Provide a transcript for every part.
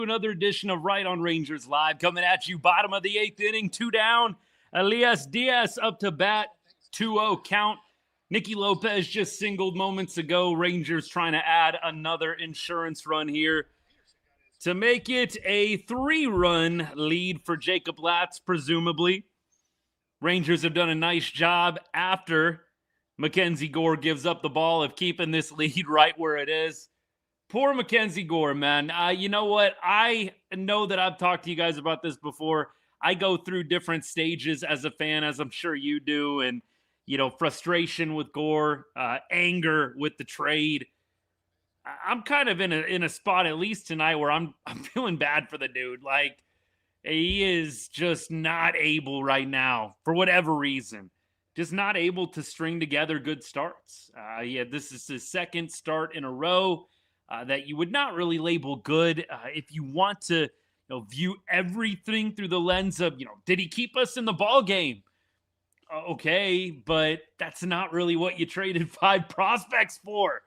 Another edition of Right on Rangers Live coming at you. Bottom of the 8th inning, 2 down. Elias Diaz up to bat, 2-0 count. Nicky Lopez just singled moments ago. Rangers trying to add another insurance run here to make it a 3-run lead for Jacob Latz, presumably. Rangers have done a nice job after MacKenzie Gore gives up the ball of keeping this lead right where it is. Poor MacKenzie Gore, man. You know what? I know that I've talked to you guys about this before. I go through different stages as a fan, as I'm sure you do. And, you know, frustration with Gore, anger with the trade. I'm kind of in a spot, at least tonight, where I'm feeling bad for the dude. Like, he is just not able right now, for whatever reason. Just not able to string together good starts. This is his second start in a row. That you would not really label good. If you want to view everything through the lens of, did he keep us in the ball game? Okay, but that's not really what you traded 5 prospects for.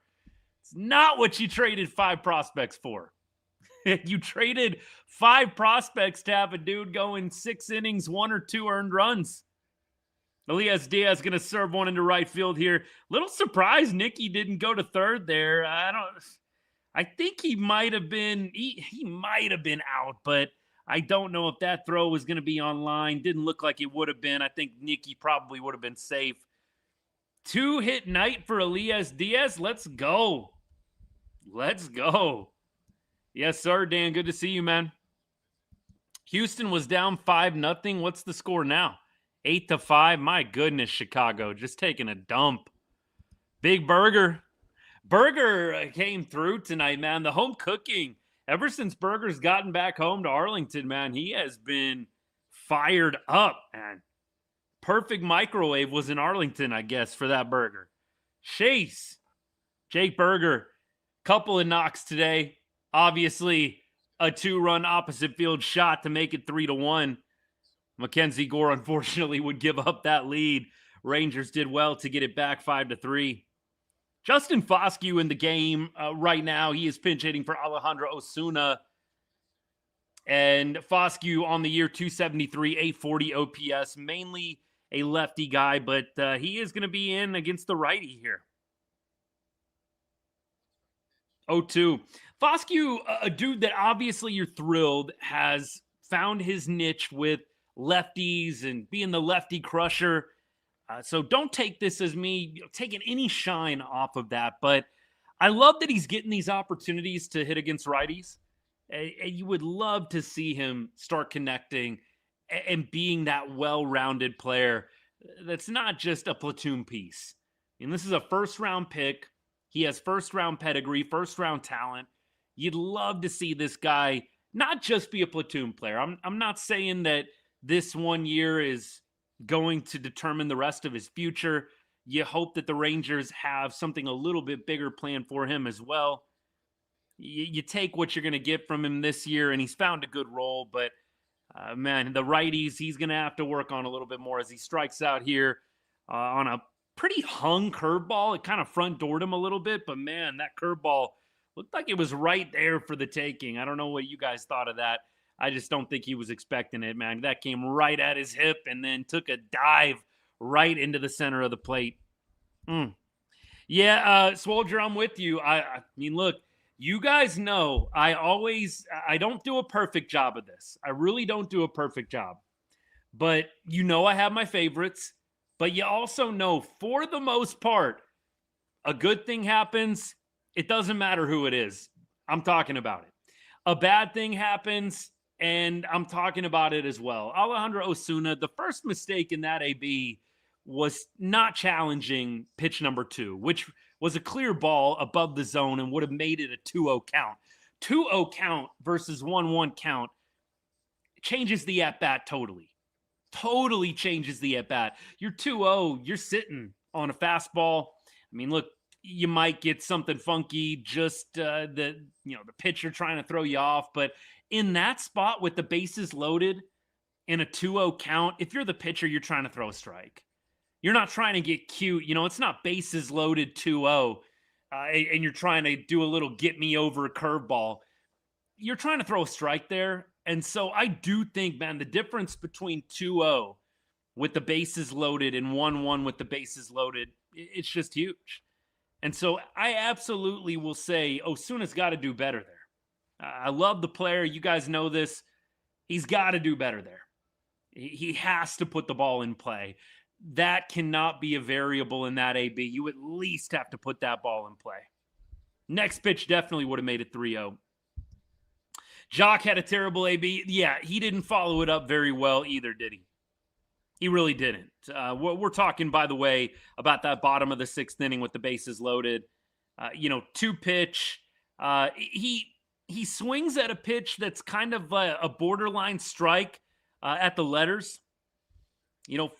It's not what you traded 5 prospects for. You traded 5 prospects to have a dude going 6 innings, 1 or 2 earned runs. Elias Diaz going to serve one into right field here. Little surprised Nicky didn't go to third there. I think he might have been he might have been out, but I don't know if that throw was going to be online. Didn't look like it would have been. I think Nicky probably would have been safe. 2-hit night for Elias Diaz. Let's go. Let's go. Yes, sir, Dan. Good to see you, man. Houston was down 5-0. What's the score now? 8-5. My goodness, Chicago just taking a dump. Big Burger. Burger came through tonight, man. The home cooking. Ever since Burger's gotten back home to Arlington, man, he has been fired up, man. Perfect microwave was in Arlington, I guess, for that burger. Chase. Jake Burger. Couple of knocks today. Obviously, a 2-run opposite field shot to make it 3-1. MacKenzie Gore, unfortunately, would give up that lead. Rangers did well to get it back 5-3. Justin Foscue in the game right now. He is pinch hitting for Alejandro Osuna. And Foscue on the year, 273, 840 OPS. Mainly a lefty guy, but he is going to be in against the righty here. 0-2. Foscue, a dude that obviously you're thrilled, has found his niche with lefties and being the lefty crusher. So don't take this as me taking any shine off of that. But I love that he's getting these opportunities to hit against righties. And you would love to see him start connecting and being that well-rounded player that's not just a platoon piece. And this is a first-round pick. He has first-round pedigree, first-round talent. You'd love to see this guy not just be a platoon player. I'm not saying that this 1 year is going to determine the rest of his future. You hope that the Rangers have something a little bit bigger planned for him as well. You take what you're going to get from him this year, and he's found a good role. But, man, the righties, he's going to have to work on a little bit more as he strikes out here on a pretty hung curveball. It kind of front doored him a little bit. But, man, that curveball looked like it was right there for the taking. I don't know what you guys thought of that. I just don't think he was expecting it, man. That came right at his hip and then took a dive right into the center of the plate. Yeah, Swolger, I'm with you. I mean, look, you guys know I don't do a perfect job of this. I really don't do a perfect job. But I have my favorites. But you also know, for the most part, a good thing happens. It doesn't matter who it is. I'm talking about it. A bad thing happens. And I'm talking about it as well. Alejandro Osuna, the first mistake in that AB was not challenging pitch number 2, which was a clear ball above the zone and would have made it a 2-0 count. 2-0 count versus 1-1 count changes the at-bat totally. Totally changes the at-bat. You're 2-0, you're sitting on a fastball. I mean, look, you might get something funky, just the pitcher trying to throw you off, but in that spot with the bases loaded in a 2-0 count, if you're the pitcher, you're trying to throw a strike. You're not trying to get cute. It's not bases loaded 2-0, and you're trying to do a little get me over curveball. you're trying to throw a strike there. And so I do think, man, the difference between 2-0 with the bases loaded and 1-1 with the bases loaded, it's just huge. And so I absolutely will say Osuna's got to do better there. I love the player. You guys know this. He's got to do better there. He has to put the ball in play. That cannot be a variable in that AB. You at least have to put that ball in play. Next pitch definitely would have made it 3-0. Jock had a terrible AB. Yeah, he didn't follow it up very well either, did he? He really didn't. We're talking, by the way, about that bottom of the 6th inning with the bases loaded. 2-pitch. He swings at a pitch that's kind of a borderline strike at the letters.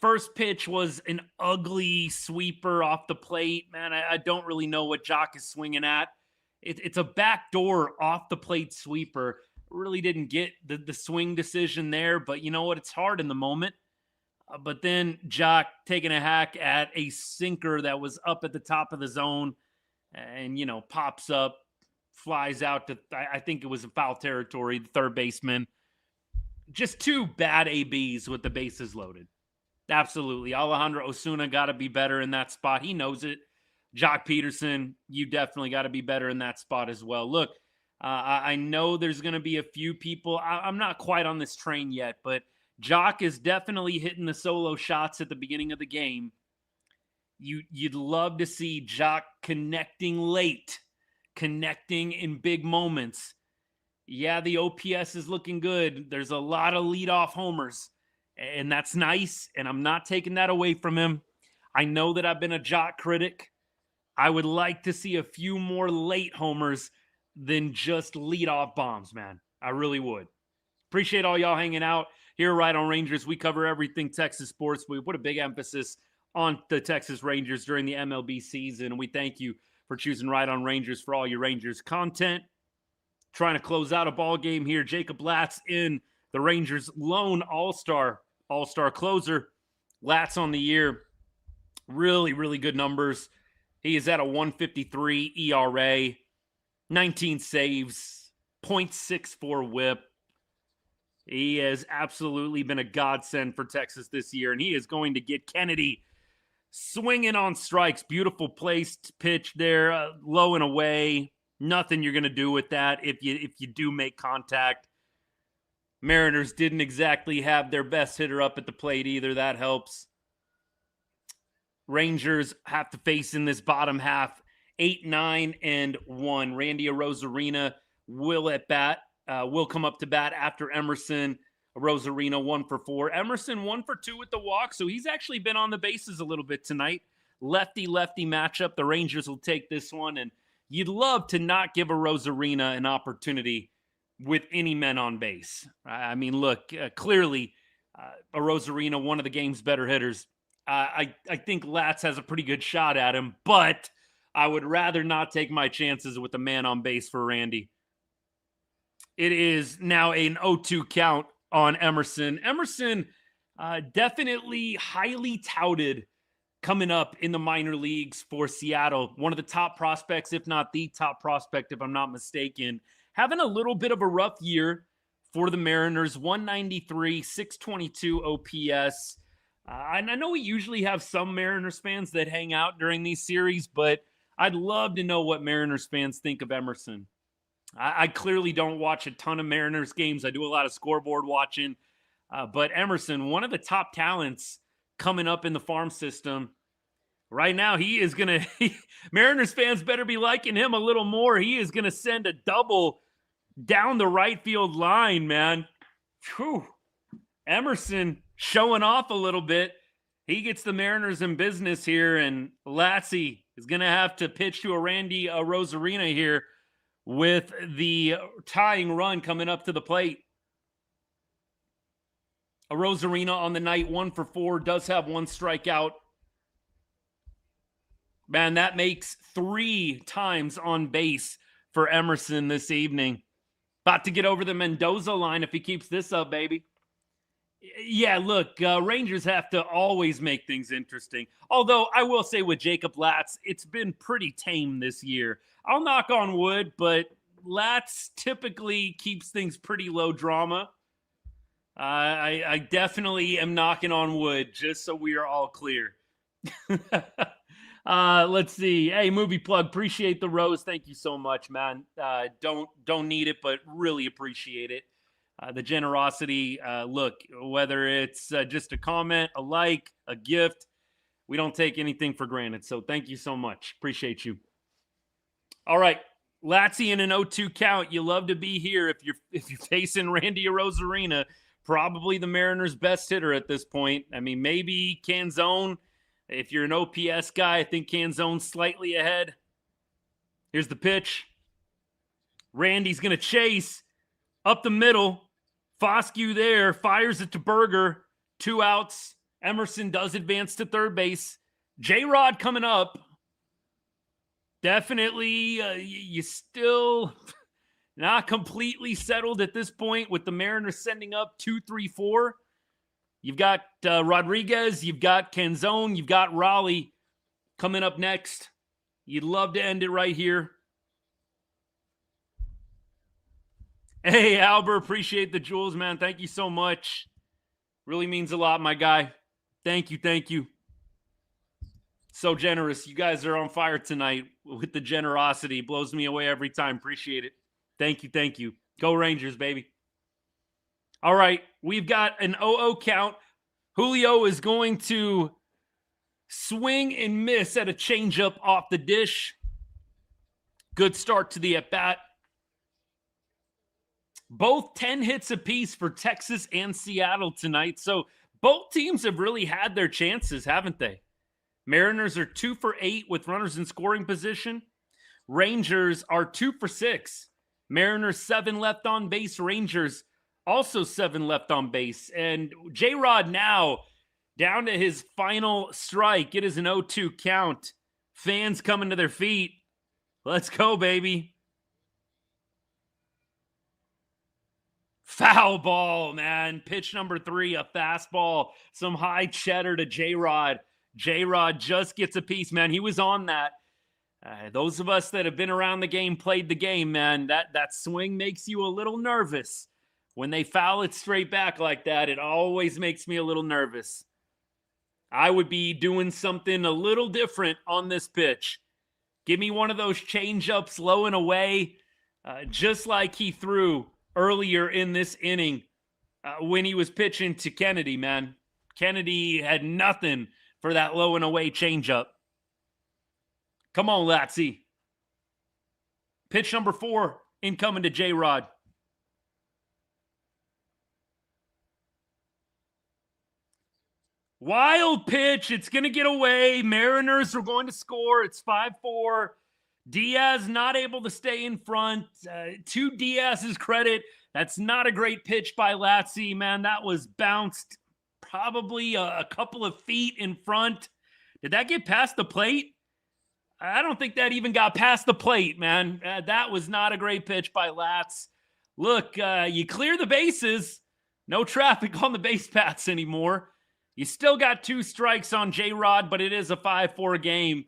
First pitch was an ugly sweeper off the plate. Man, I don't really know what Jock is swinging at. It's a backdoor off the plate sweeper. Really didn't get the swing decision there, but you know what? It's hard in the moment. But then Jock taking a hack at a sinker that was up at the top of the zone and, pops up, flies out to, I think it was in foul territory, the third baseman. Just 2 bad ABs with the bases loaded. Absolutely. Alejandro Osuna got to be better in that spot. He knows it. Jock Peterson, you definitely got to be better in that spot as well. Look, I know there's going to be a few people. I'm not quite on this train yet, but Jock is definitely hitting the solo shots at the beginning of the game. You'd love to see Jock connecting late, connecting in big moments. Yeah, the OPS is looking good. There's a lot of leadoff homers, and that's nice, and I'm not taking that away from him. I know that I've been a Jock critic. I would like to see a few more late homers than just leadoff bombs, man. I really would. Appreciate all y'all hanging out. Here right on Rangers, we cover everything Texas sports. We put a big emphasis on the Texas Rangers during the MLB season, and we thank you for choosing Right on Rangers for all your Rangers content. Trying to close out a ball game here. Jacob Latz in the Rangers' lone all-star closer. Latz on the year. Really, really good numbers. He is at a 1.53 ERA, 19 saves, 0.64 whip. He has absolutely been a godsend for Texas this year, and he is going to get Kennedy swinging on strikes. Beautiful placed pitch there, low and away. Nothing you're going to do with that if you do make contact. Mariners didn't exactly have their best hitter up at the plate either. That helps. Rangers have to face in this bottom half 8, 9, and 1. Randy Arozarena will come up to bat after Emerson. Arozarena 1 for 4. Emerson 1 for 2 with the walk, so he's actually been on the bases a little bit tonight. Lefty-lefty matchup. The Rangers will take this one, and you'd love to not give Arozarena an opportunity with any men on base. I mean, look, clearly Arozarena, one of the game's better hitters. I think Latz has a pretty good shot at him, but I would rather not take my chances with a man on base for Randy. It is now an 0-2 count on Emerson. Emerson, definitely highly touted coming up in the minor leagues for Seattle. One of the top prospects, if not the top prospect, if I'm not mistaken. Having a little bit of a rough year for the Mariners. 193, 622 OPS. And I know we usually have some Mariners fans that hang out during these series, but I'd love to know what Mariners fans think of Emerson. I clearly don't watch a ton of Mariners games. I do a lot of scoreboard watching. But Emerson, one of the top talents coming up in the farm system. Right now, he is going to – Mariners fans better be liking him a little more. He is going to send a double down the right field line, man. Whew. Emerson showing off a little bit. He gets the Mariners in business here, and Latzy is going to have to pitch to a Randy Arozarena here with the tying run coming up to the plate. Arozarena on the night, 1 for 4, does have 1 strikeout. Man, that makes 3 times on base for Emerson this evening. About to get over the Mendoza line if he keeps this up, baby. Yeah, look, Rangers have to always make things interesting. Although, I will say with Jacob Latz, it's been pretty tame this year. I'll knock on wood, but Lats typically keeps things pretty low drama. I definitely am knocking on wood, just so we are all clear. Let's see. Hey, Movie Plug, appreciate the rose. Thank you so much, man. Don't need it, but really appreciate it. The generosity. Look, whether it's just a comment, a like, a gift, we don't take anything for granted. So thank you so much. Appreciate you. All right. Latsy in an 0-2 count. You love to be here if you're facing Randy Arozarena, probably the Mariners' best hitter at this point. I mean, maybe Canzone. If you're an OPS guy, I think Canzone's slightly ahead. Here's the pitch. Randy's going to chase up the middle. Foscue there, fires it to Berger. 2 outs. Emerson does advance to third base. J-Rod coming up. Definitely, you still not completely settled at this point with the Mariners sending up 2, 3, 4. You've got Rodriguez, you've got Canzone, you've got Raleigh coming up next. You'd love to end it right here. Hey, Albert, appreciate the jewels, man. Thank you so much. Really means a lot, my guy. Thank you. So generous. You guys are on fire tonight with the generosity. Blows me away every time. Appreciate it. Thank you. Go Rangers, baby. All right, we've got an 0-0 count. Julio is going to swing and miss at a changeup off the dish. Good start to the at-bat. Both 10 hits apiece for Texas and Seattle tonight. So both teams have really had their chances, haven't they? Mariners are 2 for 8 with runners in scoring position. Rangers are 2 for 6. Mariners 7 left on base. Rangers also 7 left on base. And J-Rod now down to his final strike. It is an 0-2 count. Fans coming to their feet. Let's go, baby. Foul ball, man. Pitch number 3, a fastball. Some high cheddar to J-Rod. J-Rod just gets a piece, man. He was on that. Those of us that have been around the game, played the game, man, that swing makes you a little nervous. When they foul it straight back like that, it always makes me a little nervous. I would be doing something a little different on this pitch. Give me one of those change-ups low and away, just like he threw earlier in this inning when he was pitching to Kennedy, man. Kennedy had nothing for that low and away changeup. Come on, Latsy. Pitch number 4, incoming to J-Rod. Wild pitch. It's going to get away. Mariners are going to score. It's 5-4. Diaz not able to stay in front. To Diaz's credit, that's not a great pitch by Latsy, man. That was bounced probably a couple of feet in front. Did that get past the plate? I don't think that even got past the plate, man. That was not a great pitch by Lats. Look, you clear the bases. No traffic on the base paths anymore. You still got 2 strikes on J-Rod, but it is a 5-4 game.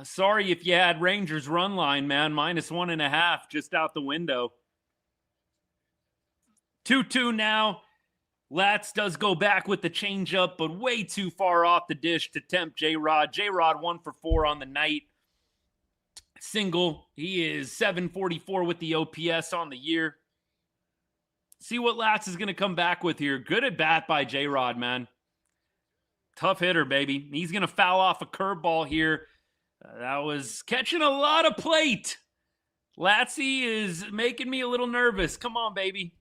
Sorry if you had Rangers run line, man. -1.5 just out the window. 2-2 now. Lats does go back with the changeup, but way too far off the dish to tempt J-Rod. J-Rod 1 for 4 on the night. Single. He is 744 with the OPS on the year. See what Lats is going to come back with here. Good at bat by J-Rod, man. Tough hitter, baby. He's going to foul off a curveball here. That was catching a lot of plate. Latsy is making me a little nervous. Come on, baby.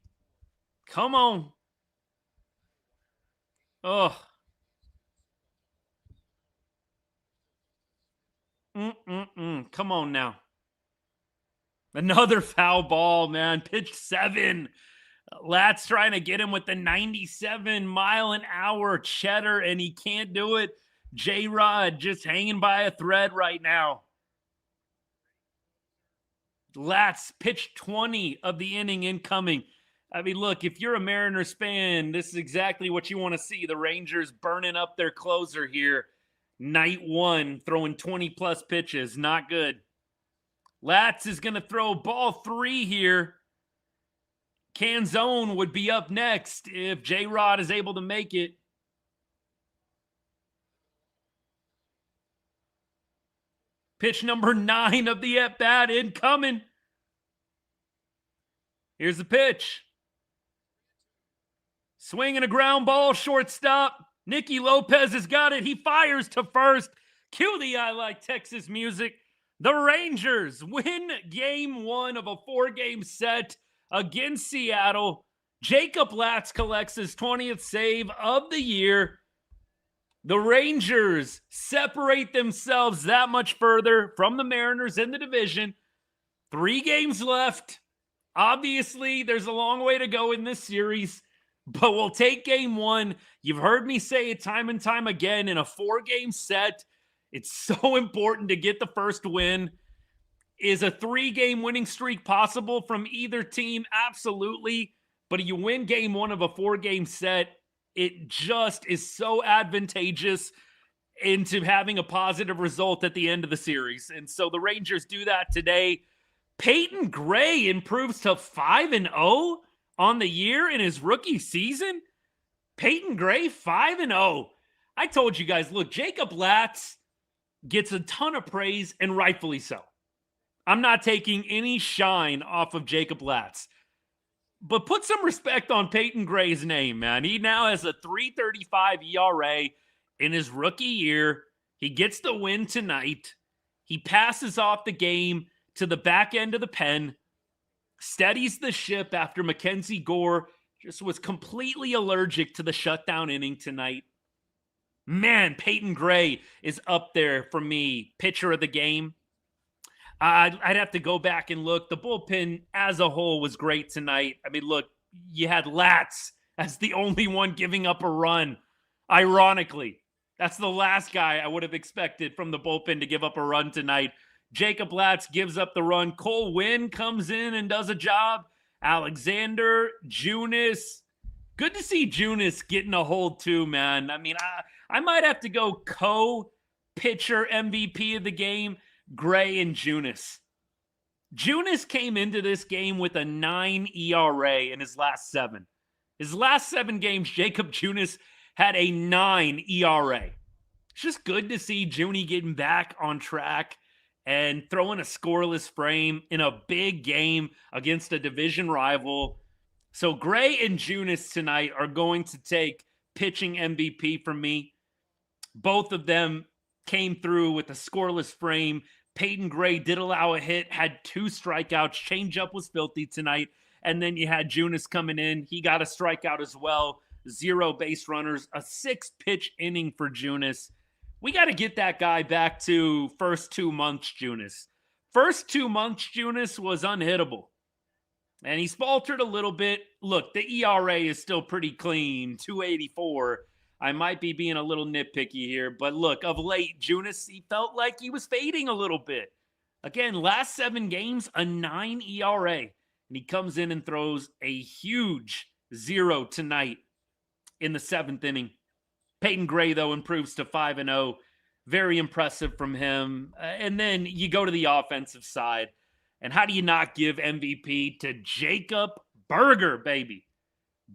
Come on. Oh. Come on now. Another foul ball, man. Pitch 7. Lats trying to get him with the 97-mile-an-hour cheddar, and he can't do it. J-Rod just hanging by a thread right now. Lats pitch 20 of the inning incoming. I mean, look, if you're a Mariners fan, this is exactly what you want to see. The Rangers burning up their closer here. Night 1, throwing 20-plus pitches. Not good. Latz is going to throw ball 3 here. Canzone would be up next if J-Rod is able to make it. Pitch number 9 of the at-bat incoming. Here's the pitch. Swing and a ground ball, shortstop. Nicky Lopez has got it. He fires to first. Cue the I Like Texas music. The Rangers win game 1 of a 4-game set against Seattle. Jacob Latz collects his 20th save of the year. The Rangers separate themselves that much further from the Mariners in the division. 3 games left. Obviously, there's a long way to go in this series, but we'll take game 1. You've heard me say it time and time again, in a 4-game set, it's so important to get the first win. Is a 3-game winning streak possible from either team? Absolutely. But you win game 1 of a 4-game set, it just is so advantageous into having a positive result at the end of the series. And so the Rangers do that today. Peyton Gray improves to 5-0 on the year in his rookie season. Peyton Gray, 5-0. I told you guys, look, Jacob Latz gets a ton of praise, and rightfully so. I'm not taking any shine off of Jacob Latz. But put some respect on Peyton Gray's name, man. He now has a 3.35 ERA in his rookie year. He gets the win tonight. He passes off the game to the back end of the pen, steadies the ship after MacKenzie Gore just was completely allergic to the shutdown inning tonight. Man, Peyton Gray is up there for me, pitcher of the game. I'd have to go back and look. The bullpen as a whole was great tonight. I mean, look, you had Latz as the only one giving up a run. Ironically, that's the last guy I would have expected from the bullpen to give up a run tonight. Jacob Latz gives up the run. Cole Winn comes in and does a job. Alexander, Junis. Good to see Junis getting a hold too, man. I mean, I might have to go co-pitcher MVP of the game, Gray and Junis. Junis came into this game with a 9 ERA in his last 7. His last 7 games, Jacob Junis had a 9 ERA. It's just good to see Junie getting back on track and throwing a scoreless frame in a big game against a division rival. So Gray and Junis tonight are going to take pitching MVP from me. Both of them came through with a scoreless frame. Peyton Gray did allow a hit, had 2 strikeouts. Changeup was filthy tonight. And then you had Junis coming in. He got a strikeout as well. 0 base runners. A 6-pitch inning for Junis. We got to get that guy back to first 2 months Junis. First 2 months Junis was unhittable. And he's faltered a little bit. Look, the ERA is still pretty clean, 2.84. I might be being a little nitpicky here, but look, of late, Junis, he felt like he was fading a little bit. Again, last 7 games, a 9 ERA. And he comes in and throws a huge 0 tonight in the 7th inning. Peyton Gray, though, improves to 5-0. Very impressive from him. And then you go to the offensive side. And how do you not give MVP to Jacob Burger, baby?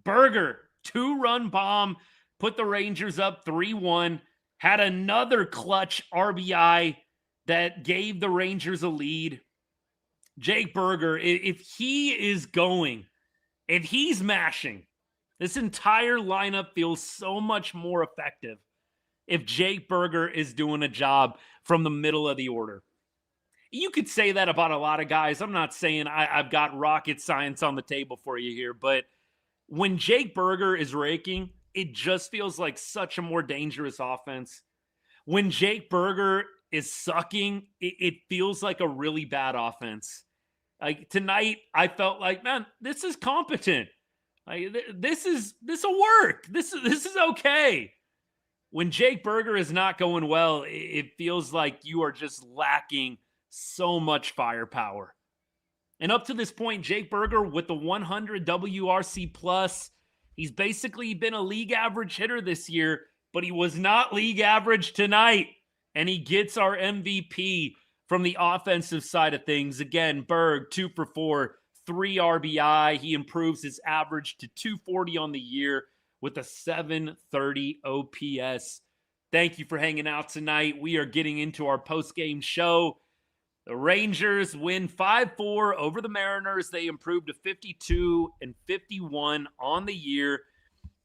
Burger, 2-run bomb, put the Rangers up 3-1, had another clutch RBI that gave the Rangers a lead. Jake Burger, if he is going, if he's mashing, this entire lineup feels so much more effective if Jake Burger is doing a job from the middle of the order. You could say that about a lot of guys. I'm not saying I've got rocket science on the table for you here, but when Jake Burger is raking, it just feels like such a more dangerous offense. When Jake Burger is sucking, it feels like a really bad offense. Like tonight, I felt like, man, this is competent. Like this will work. This is okay. When Jake Burger is not going well, it feels like you are just lacking so much firepower. And up to this point, Jake Burger with the 100 WRC plus, he's basically been a league average hitter this year, but he was not league average tonight. And he gets our MVP From the offensive side of things, again, Berg, 2 for 4, 3 RBI. He improves his average to 240 on the year with a 730 OPS. Thank you for hanging out tonight. We are getting into our post-game show. The Rangers win 5-4 over the Mariners. They improved to 52 and 51 on the year,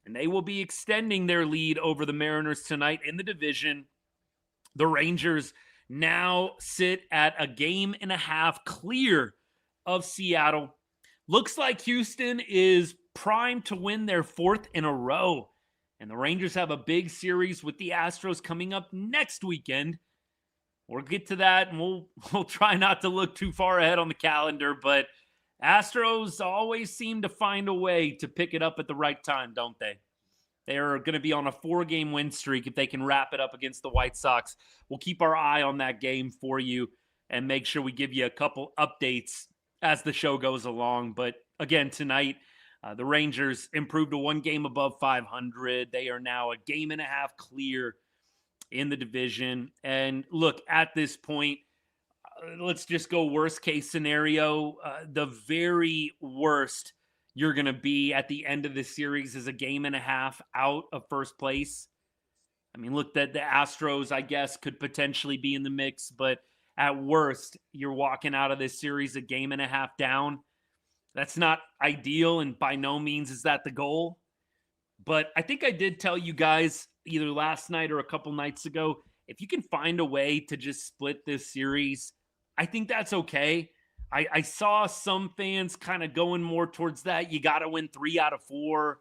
and they will be extending their lead over the Mariners tonight in the division. The Rangers now sit at a game and a half clear of Seattle. Looks like Houston is primed to win their 4th in a row. And the Rangers have a big series with the Astros coming up next weekend. We'll get to that, and we'll try not to look too far ahead on the calendar, but Astros always seem to find a way to pick it up at the right time, don't they? They're going to be on a 4-game win streak if they can wrap it up against the White Sox. We'll keep our eye on that game for you and make sure we give you a couple updates as the show goes along. But again, tonight, the Rangers improved to 1 game above 500. They are now a game and a half clear in the division. And look, at this point, let's just go worst case scenario. The very worst you're going to be at the end of the series is a game and a half out of first place. I mean, look, that the Astros, I guess, could potentially be in the mix, but at worst, you're walking out of this series a game and a half down. That's not ideal, and by no means is that the goal. But I think I did tell you guys either last night or a couple nights ago, if you can find a way to just split this series, I think that's okay. I saw some fans kind of going more towards that. You got to win 3 out of 4.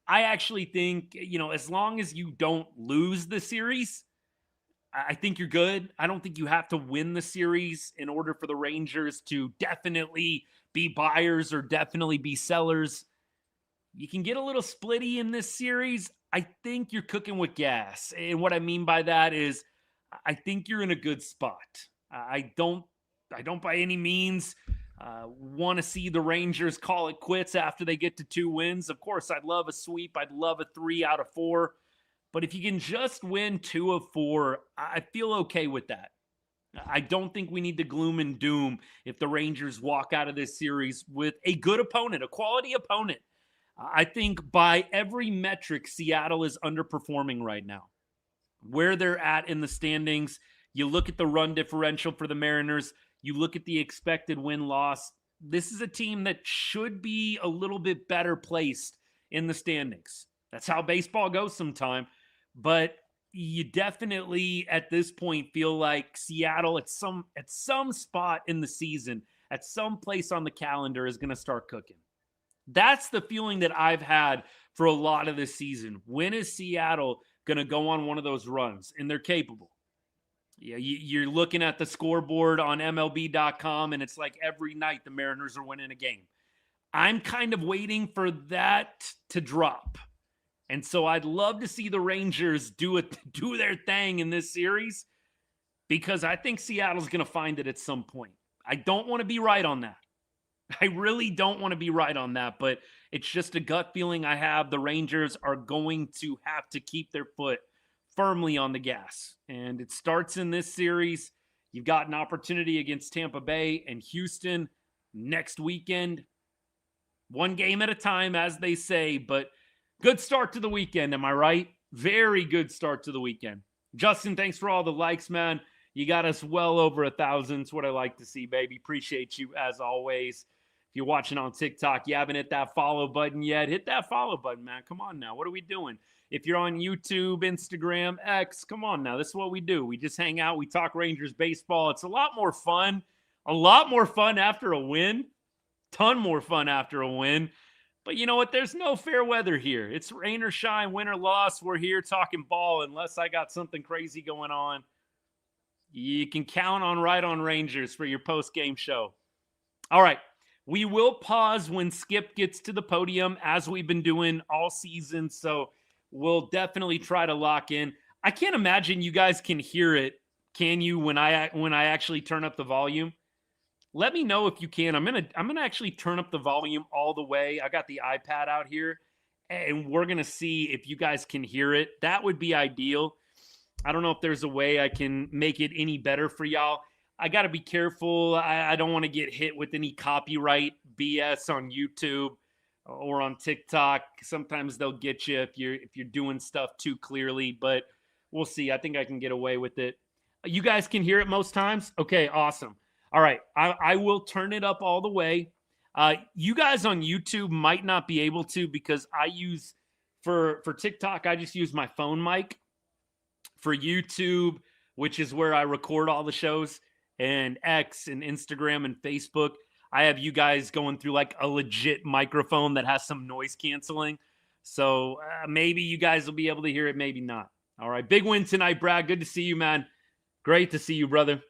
I actually think, as long as you don't lose the series, I think you're good. I don't think you have to win the series in order for the Rangers to definitely be buyers or definitely be sellers. You can get a little splitty in this series. I think you're cooking with gas. And what I mean by that is I think you're in a good spot. I don't by any means want to see the Rangers call it quits after they get to 2 wins. Of course, I'd love a sweep. I'd love a 3 out of 4. But if you can just win 2 of 4, I feel okay with that. I don't think we need to gloom and doom if the Rangers walk out of this series with a good opponent, a quality opponent. I think by every metric, Seattle is underperforming right now. Where they're at in the standings, you look at the run differential for the Mariners, you look at the expected win-loss. This is a team that should be a little bit better placed in the standings. That's how baseball goes sometime. But you definitely, at this point, feel like Seattle at some spot in the season, at some place on the calendar, is going to start cooking. That's the feeling that I've had for a lot of this season. When is Seattle going to go on one of those runs? And they're capable. Yeah, you're looking at the scoreboard on MLB.com, and it's like every night the Mariners are winning a game. I'm kind of waiting for that to drop. And so I'd love to see the Rangers do their thing in this series, because I think Seattle's going to find it at some point. I don't want to be right on that. I really don't want to be right on that, but it's just a gut feeling I have. The Rangers are going to have to keep their foot firmly on the gas. And it starts in this series. You've got an opportunity against Tampa Bay and Houston next weekend. 1 game at a time, as they say, but good start to the weekend, am I right? Very good start to the weekend. Justin, thanks for all the likes, man. You got us well over 1,000. It's what I like to see, baby. Appreciate you as always. If you're watching on TikTok, you haven't hit that follow button yet, hit that follow button, man. Come on now. What are we doing? If you're on YouTube, Instagram, X, come on now. This is what we do. We just hang out. We talk Rangers baseball. It's a lot more fun. A lot more fun after a win. Ton more fun after a win. But you know what? There's no fair weather here. It's rain or shine, win or loss. We're here talking ball unless I got something crazy going on. You can count on Right On Rangers for your post-game show. All right. We will pause when Skip gets to the podium, as we've been doing all season. So we'll definitely try to lock in. I can't imagine you guys can hear it. Can you when I actually turn up the volume? Let me know if you can. I'm gonna actually turn up the volume all the way. I got the iPad out here, and we're gonna see if you guys can hear it. That would be ideal. I don't know if there's a way I can make it any better for y'all. I got to be careful. I don't want to get hit with any copyright BS on YouTube or on TikTok. Sometimes they'll get you if you're doing stuff too clearly, but we'll see. I think I can get away with it. You guys can hear it most times? Okay, awesome. All right, I will turn it up all the way. You guys on YouTube might not be able to because I use, for TikTok, I just use my phone mic. For YouTube, which is where I record all the shows, and X and Instagram and Facebook, I have you guys going through like a legit microphone that has some noise canceling. So maybe you guys will be able to hear it, maybe not. All right, big win tonight, Brad. Good to see you, man. Great to see you, brother.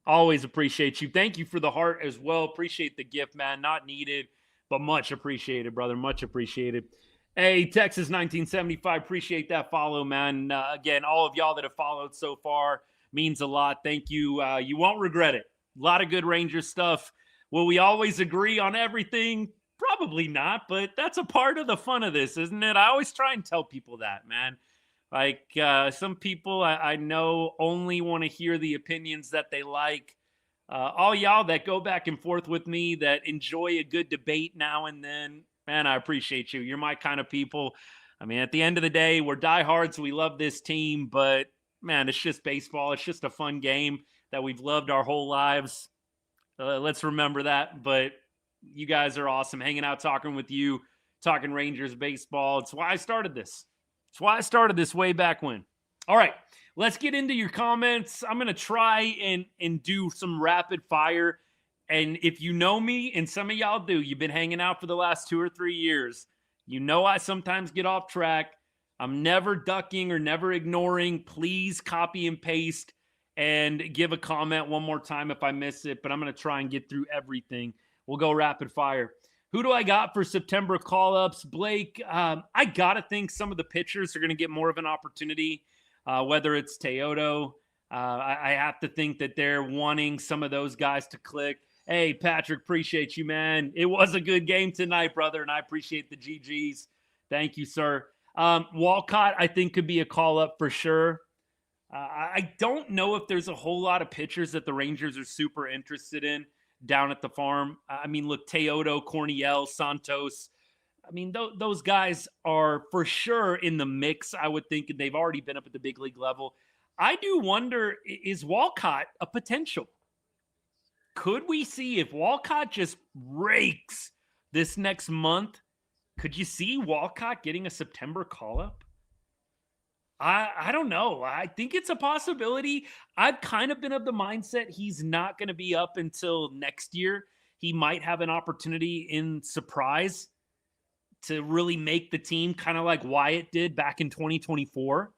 Always appreciate you. Thank you for the heart as well. Appreciate the gift, man. Not needed, but much appreciated, brother. Much appreciated. Hey, Texas 1975, appreciate that follow, man. Again, all of y'all that have followed so far means a lot. Thank you. You won't regret it. A lot of good Rangers stuff. Will we always agree on everything? Probably not, but that's a part of the fun of this, isn't it? I always try and tell people that, man. Like some people I know only want to hear the opinions that they like. All y'all that go back and forth with me, that enjoy a good debate now and then, man, I appreciate you. You're my kind of people. I mean, at the end of the day, we're diehards. We love this team, but man, it's just baseball. It's just a fun game that we've loved our whole lives. Let's remember that. But you guys are awesome. Hanging out, talking with you, talking Rangers baseball. It's why I started this. It's why I started this way back when. All right, let's get into your comments. I'm going to try and do some rapid fire. And if you know me, and some of y'all do, you've been hanging out for the last 2 or 3 years, you know I sometimes get off track. I'm never ducking or never ignoring. Please copy and paste and give a comment one more time if I miss it. But I'm going to try and get through everything. We'll go rapid fire. Who do I got for September call-ups? Blake, I got to think some of the pitchers are going to get more of an opportunity, whether it's Teodo. I have to think that they're wanting some of those guys to click. Hey, Patrick, appreciate you, man. It was a good game tonight, brother, and I appreciate the GGs. Thank you, sir. Walcott, I think, could be a call-up for sure. I don't know if there's a whole lot of pitchers that the Rangers are super interested in down at the farm. I mean, look, Teodo, Corniel, Santos. I mean, those guys are for sure in the mix, I would think, and they've already been up at the big league level. I do wonder, is Walcott a potential? Could we see if Walcott just rakes this next month? Could you see Walcott getting a September call-up? I don't know. I think it's a possibility. I've kind of been of the mindset he's not going to be up until next year. He might have an opportunity in Surprise to really make the team, kind of like Wyatt did back in 2024.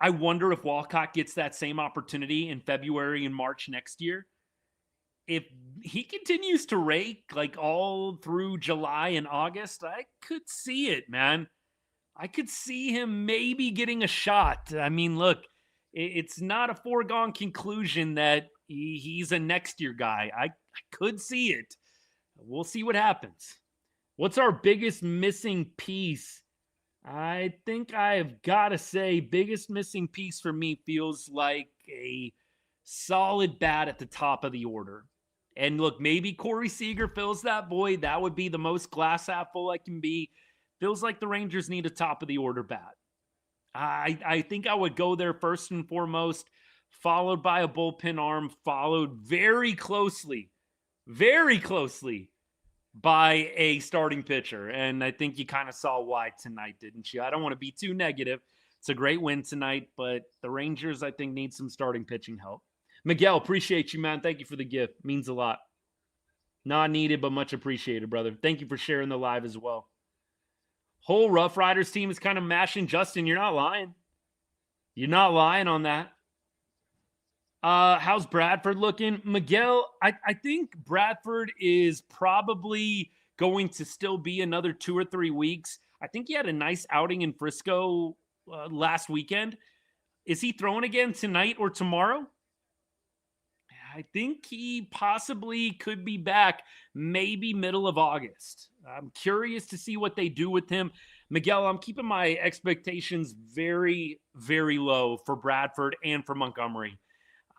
I wonder if Walcott gets that same opportunity in February and March next year. If he continues to rake like all through July and August, I could see it, man. I could see him maybe getting a shot. I mean, look, it's not a foregone conclusion that he's a next year guy. I could see it. We'll see what happens. What's our biggest missing piece? I think I have got to say biggest missing piece for me feels like a solid bat at the top of the order. And look, maybe Corey Seager fills that void. That would be the most glass half full I can be. Feels like the Rangers need a top of the order bat. I think I would go there first and foremost, followed by a bullpen arm, followed very closely by a starting pitcher. And I think you kind of saw why tonight, didn't you? I don't want to be too negative. It's a great win tonight, but the Rangers, I think, need some starting pitching help. Miguel, appreciate you, man. Thank you for the gift. Means a lot. Not needed, but much appreciated, brother. Thank you for sharing the live as well. Whole Rough Riders team is kind of mashing. Justin, you're not lying. You're not lying on that. How's Bradford looking? Miguel, I think Bradford is probably going to still be another 2 or 3 weeks. I think he had a nice outing in Frisco last weekend. Is he throwing again tonight or tomorrow? I think he possibly could be back maybe middle of August. I'm curious to see what they do with him. Miguel, I'm keeping my expectations very, very low for Bradford and for Montgomery.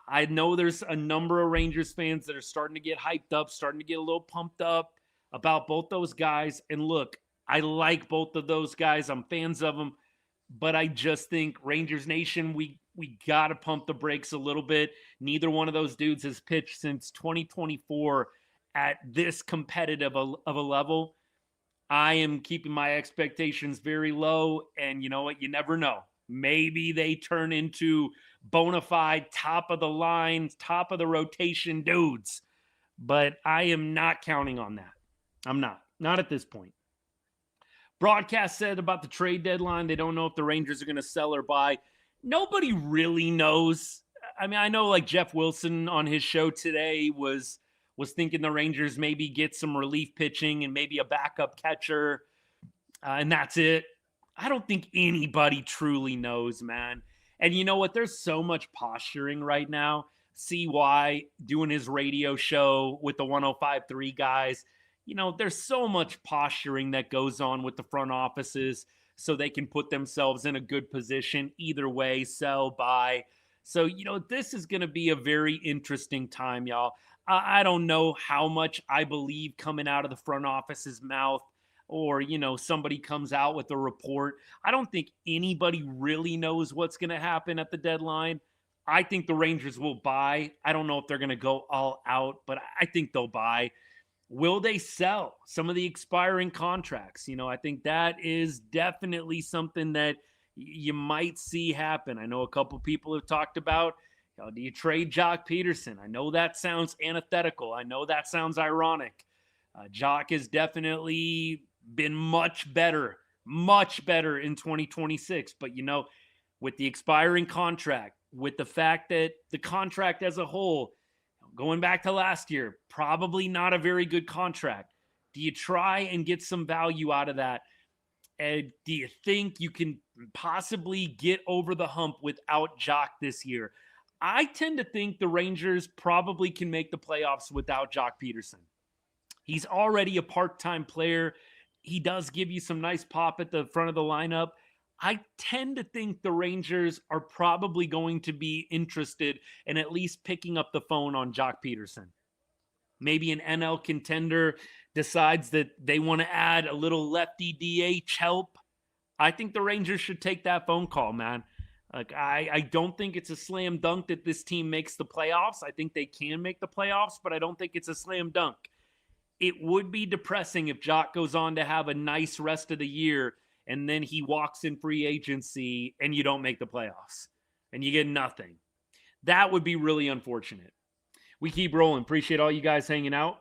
I know there's a number of Rangers fans that are starting to get hyped up, starting to get a little pumped up about both those guys. And look, I like both of those guys. I'm fans of them. But I just think Rangers Nation, we got to pump the brakes a little bit. Neither one of those dudes has pitched since 2024 at this competitive of a level. I am keeping my expectations very low. And you know what? You never know. Maybe they turn into bona fide, top of the line, top of the rotation dudes. But I am not counting on that. I'm not at this point. Broadcast said about the trade deadline, they don't know if the Rangers are going to sell or buy. Nobody really knows. I mean, I know like Jeff Wilson on his show today was thinking the Rangers maybe get some relief pitching and maybe a backup catcher, and that's it. I don't think anybody truly knows, man. And you know what? There's so much posturing right now. CY doing his radio show with the 105.3 guys. You know, there's so much posturing that goes on with the front offices so they can put themselves in a good position either way, sell, buy. So, you know, this is going to be a very interesting time, y'all. I don't know how much I believe coming out of the front office's mouth, or, you know, somebody comes out with a report. I don't think anybody really knows what's going to happen at the deadline. I think the Rangers will buy. I don't know if they're going to go all out, but I think they'll buy. Will they sell some of the expiring contracts? You know, I think that is definitely something that you might see happen. I know a couple people have talked about, you know, do you trade Jock Peterson? I know that sounds antithetical. I know that sounds ironic. Jock has definitely been much better in 2026. But, you know, with the expiring contract, with the fact that the contract as a whole, going back to last year, probably not a very good contract. Do you try and get some value out of that? And do you think you can possibly get over the hump without Jock this year? I tend to think the Rangers probably can make the playoffs without Jock Peterson. He's already a part-time player. He does give you some nice pop at the front of the lineup. I tend to think the Rangers are probably going to be interested in at least picking up the phone on Jock Peterson. Maybe an NL contender decides that they want to add a little lefty DH help. I think the Rangers should take that phone call, man. Like, I don't think it's a slam dunk that this team makes the playoffs. I think they can make the playoffs, but I don't think it's a slam dunk. It would be depressing if Jock goes on to have a nice rest of the year and then he walks in free agency and you don't make the playoffs and you get nothing. That would be really unfortunate. We keep rolling. Appreciate all you guys hanging out.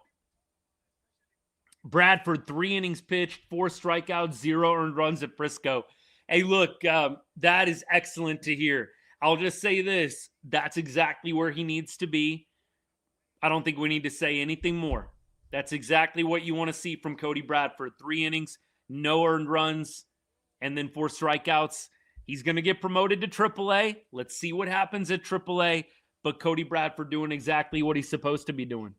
Bradford, 3 innings pitched, 4 strikeouts, 0 earned runs at Frisco. Hey, look, that is excellent to hear. I'll just say this. That's exactly where he needs to be. I don't think we need to say anything more. That's exactly what you want to see from Cody Bradford. 3 innings, no earned runs, and then 4 strikeouts. He's going to get promoted to AAA. Let's see what happens at AAA. But Cody Bradford doing exactly what he's supposed to be doing.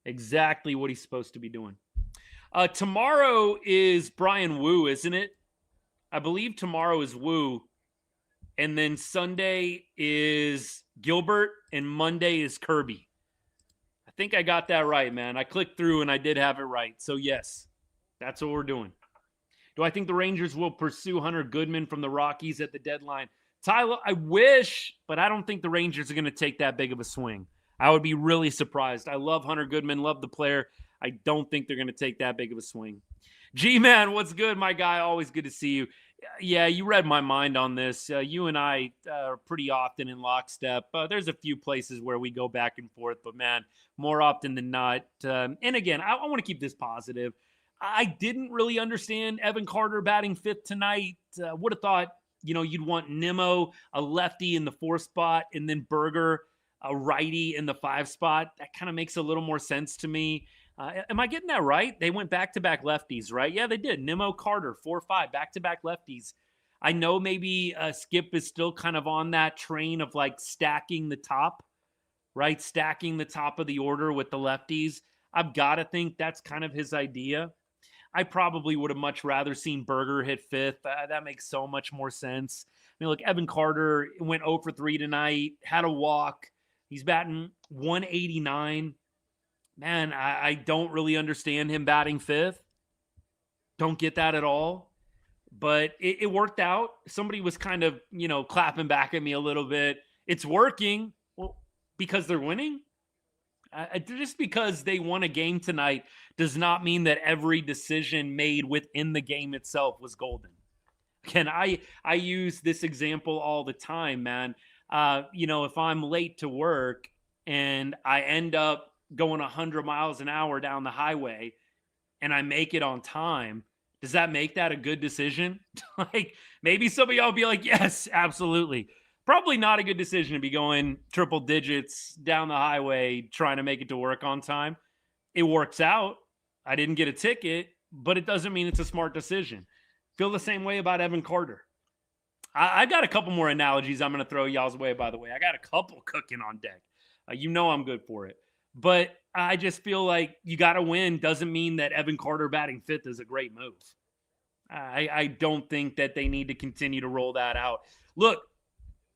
Exactly what he's supposed to be doing. Tomorrow is Brian Wu, isn't it? I believe tomorrow is Wu. And then Sunday is Gilbert, and Monday is Kirby. I think I got that right, man. I clicked through and I did have it right. So, yes, that's what we're doing. Do I think the Rangers will pursue Hunter Goodman from the Rockies at the deadline? Tyler, I wish, but I don't think the Rangers are going to take that big of a swing. I would be really surprised. I love Hunter Goodman, love the player. I don't think they're going to take that big of a swing. G-Man, what's good, my guy? Always good to see you. Yeah, you read my mind on this. You and I are pretty often in lockstep. There's a few places where we go back and forth, but, man, more often than not. And, again, I want to keep this positive. I didn't really understand Evan Carter batting 5th tonight. Would have thought, you know, you'd want Nimmo, a lefty in the 4th spot, and then Berger, a righty in the 5 spot. That kind of makes a little more sense to me. Am I getting that right? They went back-to-back lefties, right? Yeah, they did. Nimmo, Carter, 4-5, back-to-back lefties. I know maybe Skip is still kind of on that train of, like, stacking the top, right? Stacking the top of the order with the lefties. I've got to think that's kind of his idea. I probably would have much rather seen Berger hit 5th. That makes so much more sense. I mean, look, Evan Carter went 0 for 3 tonight, had a walk. He's batting 189. Man, I don't really understand him batting fifth. Don't get that at all. But it worked out. Somebody was kind of, clapping back at me a little bit. It's working. Well, because they're winning? Just because they won a game tonight does not mean that every decision made within the game itself was golden. Again, I use this example all the time, man. If I'm late to work and I end up going 100 miles an hour down the highway and I make it on time, does that make that a good decision? Like, maybe some of y'all be like, yes, absolutely. Probably not a good decision to be going triple digits down the highway trying to make it to work on time. It works out. I didn't get a ticket, but it doesn't mean it's a smart decision. Feel the same way about Evan Carter. I got a couple more analogies I'm going to throw y'all's way, by the way. I got a couple cooking on deck. I'm good for it. But I just feel like you got to win doesn't mean that Evan Carter batting fifth is a great move. I don't think that they need to continue to roll that out. Look,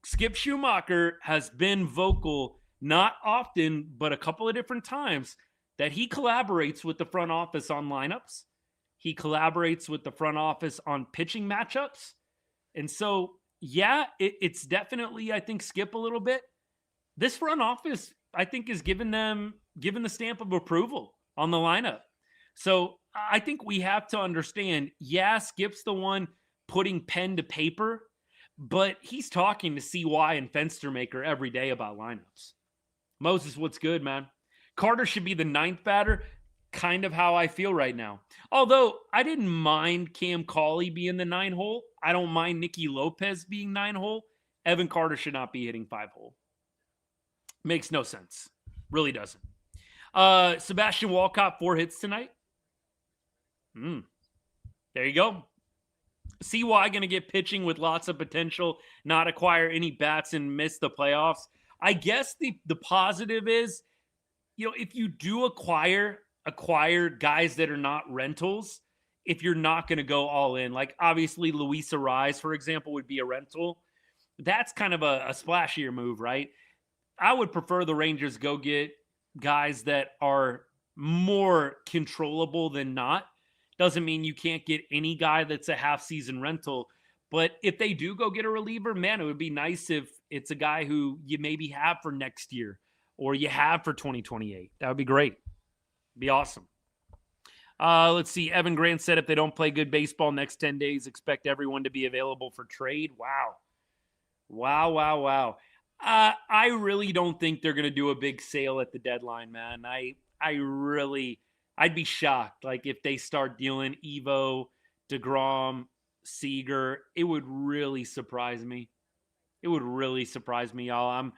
Skip Schumacher has been vocal, not often, but a couple of different times, that he collaborates with the front office on lineups. He collaborates with the front office on pitching matchups. And so, yeah, it's definitely, I think, Skip a little bit. This front office, I think, is given the stamp of approval on the lineup. So I think we have to understand, yeah, Skip's the one putting pen to paper, but he's talking to CY and Fenstermaker every day about lineups. Moses, what's good, man? Carter should be the ninth batter, kind of how I feel right now. Although I didn't mind Cam Cauley being the 9-hole. I don't mind Nicky Lopez being 9-hole. Evan Carter should not be hitting 5-hole. Makes no sense. Really doesn't. Sebastian Walcott, 4 hits tonight. There you go. CY going to get pitching with lots of potential, not acquire any bats and miss the playoffs. I guess the positive is, if you do acquire guys that are not rentals, if you're not going to go all in, like obviously Luis Arraez, for example, would be a rental. That's kind of a splashier move, right? I would prefer the Rangers go get guys that are more controllable than not. Doesn't mean you can't get any guy that's a half-season rental. But if they do go get a reliever, man, it would be nice if it's a guy who you maybe have for next year or you have for 2028. That would be great. Be awesome. Let's see. Evan Grant said if they don't play good baseball next 10 days, expect everyone to be available for trade. Wow. I really don't think they're going to do a big sale at the deadline, man. I'd be shocked. Like if they start dealing Evo, DeGrom, Seager, it would really surprise me. It would really surprise me, y'all.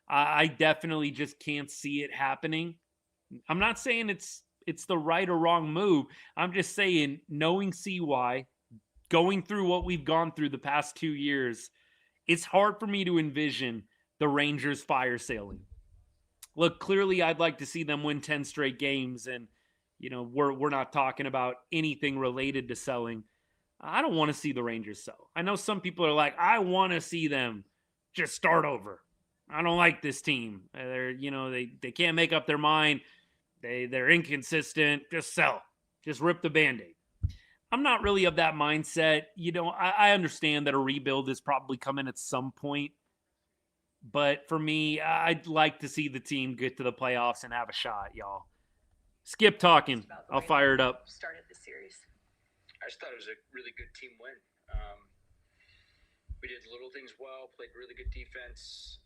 I definitely just can't see it happening. I'm not saying it's the right or wrong move. I'm just saying, knowing CY, going through what we've gone through the past 2 years, it's hard for me to envision the Rangers fire sailing. Look, clearly I'd like to see them win 10 straight games, and we're not talking about anything related to selling. I don't want to see the Rangers sell. I know some people are like, I want to see them just start over. I don't like this team. They can't make up their mind. They're inconsistent. Just sell. Just rip the Band-Aid. I'm not really of that mindset. I understand that a rebuild is probably coming at some point. But for me, I'd like to see the team get to the playoffs and have a shot, y'all. Skip talking. I'll fire it up. Started the series. I just thought it was a really good team win. We did little things well, played really good defense.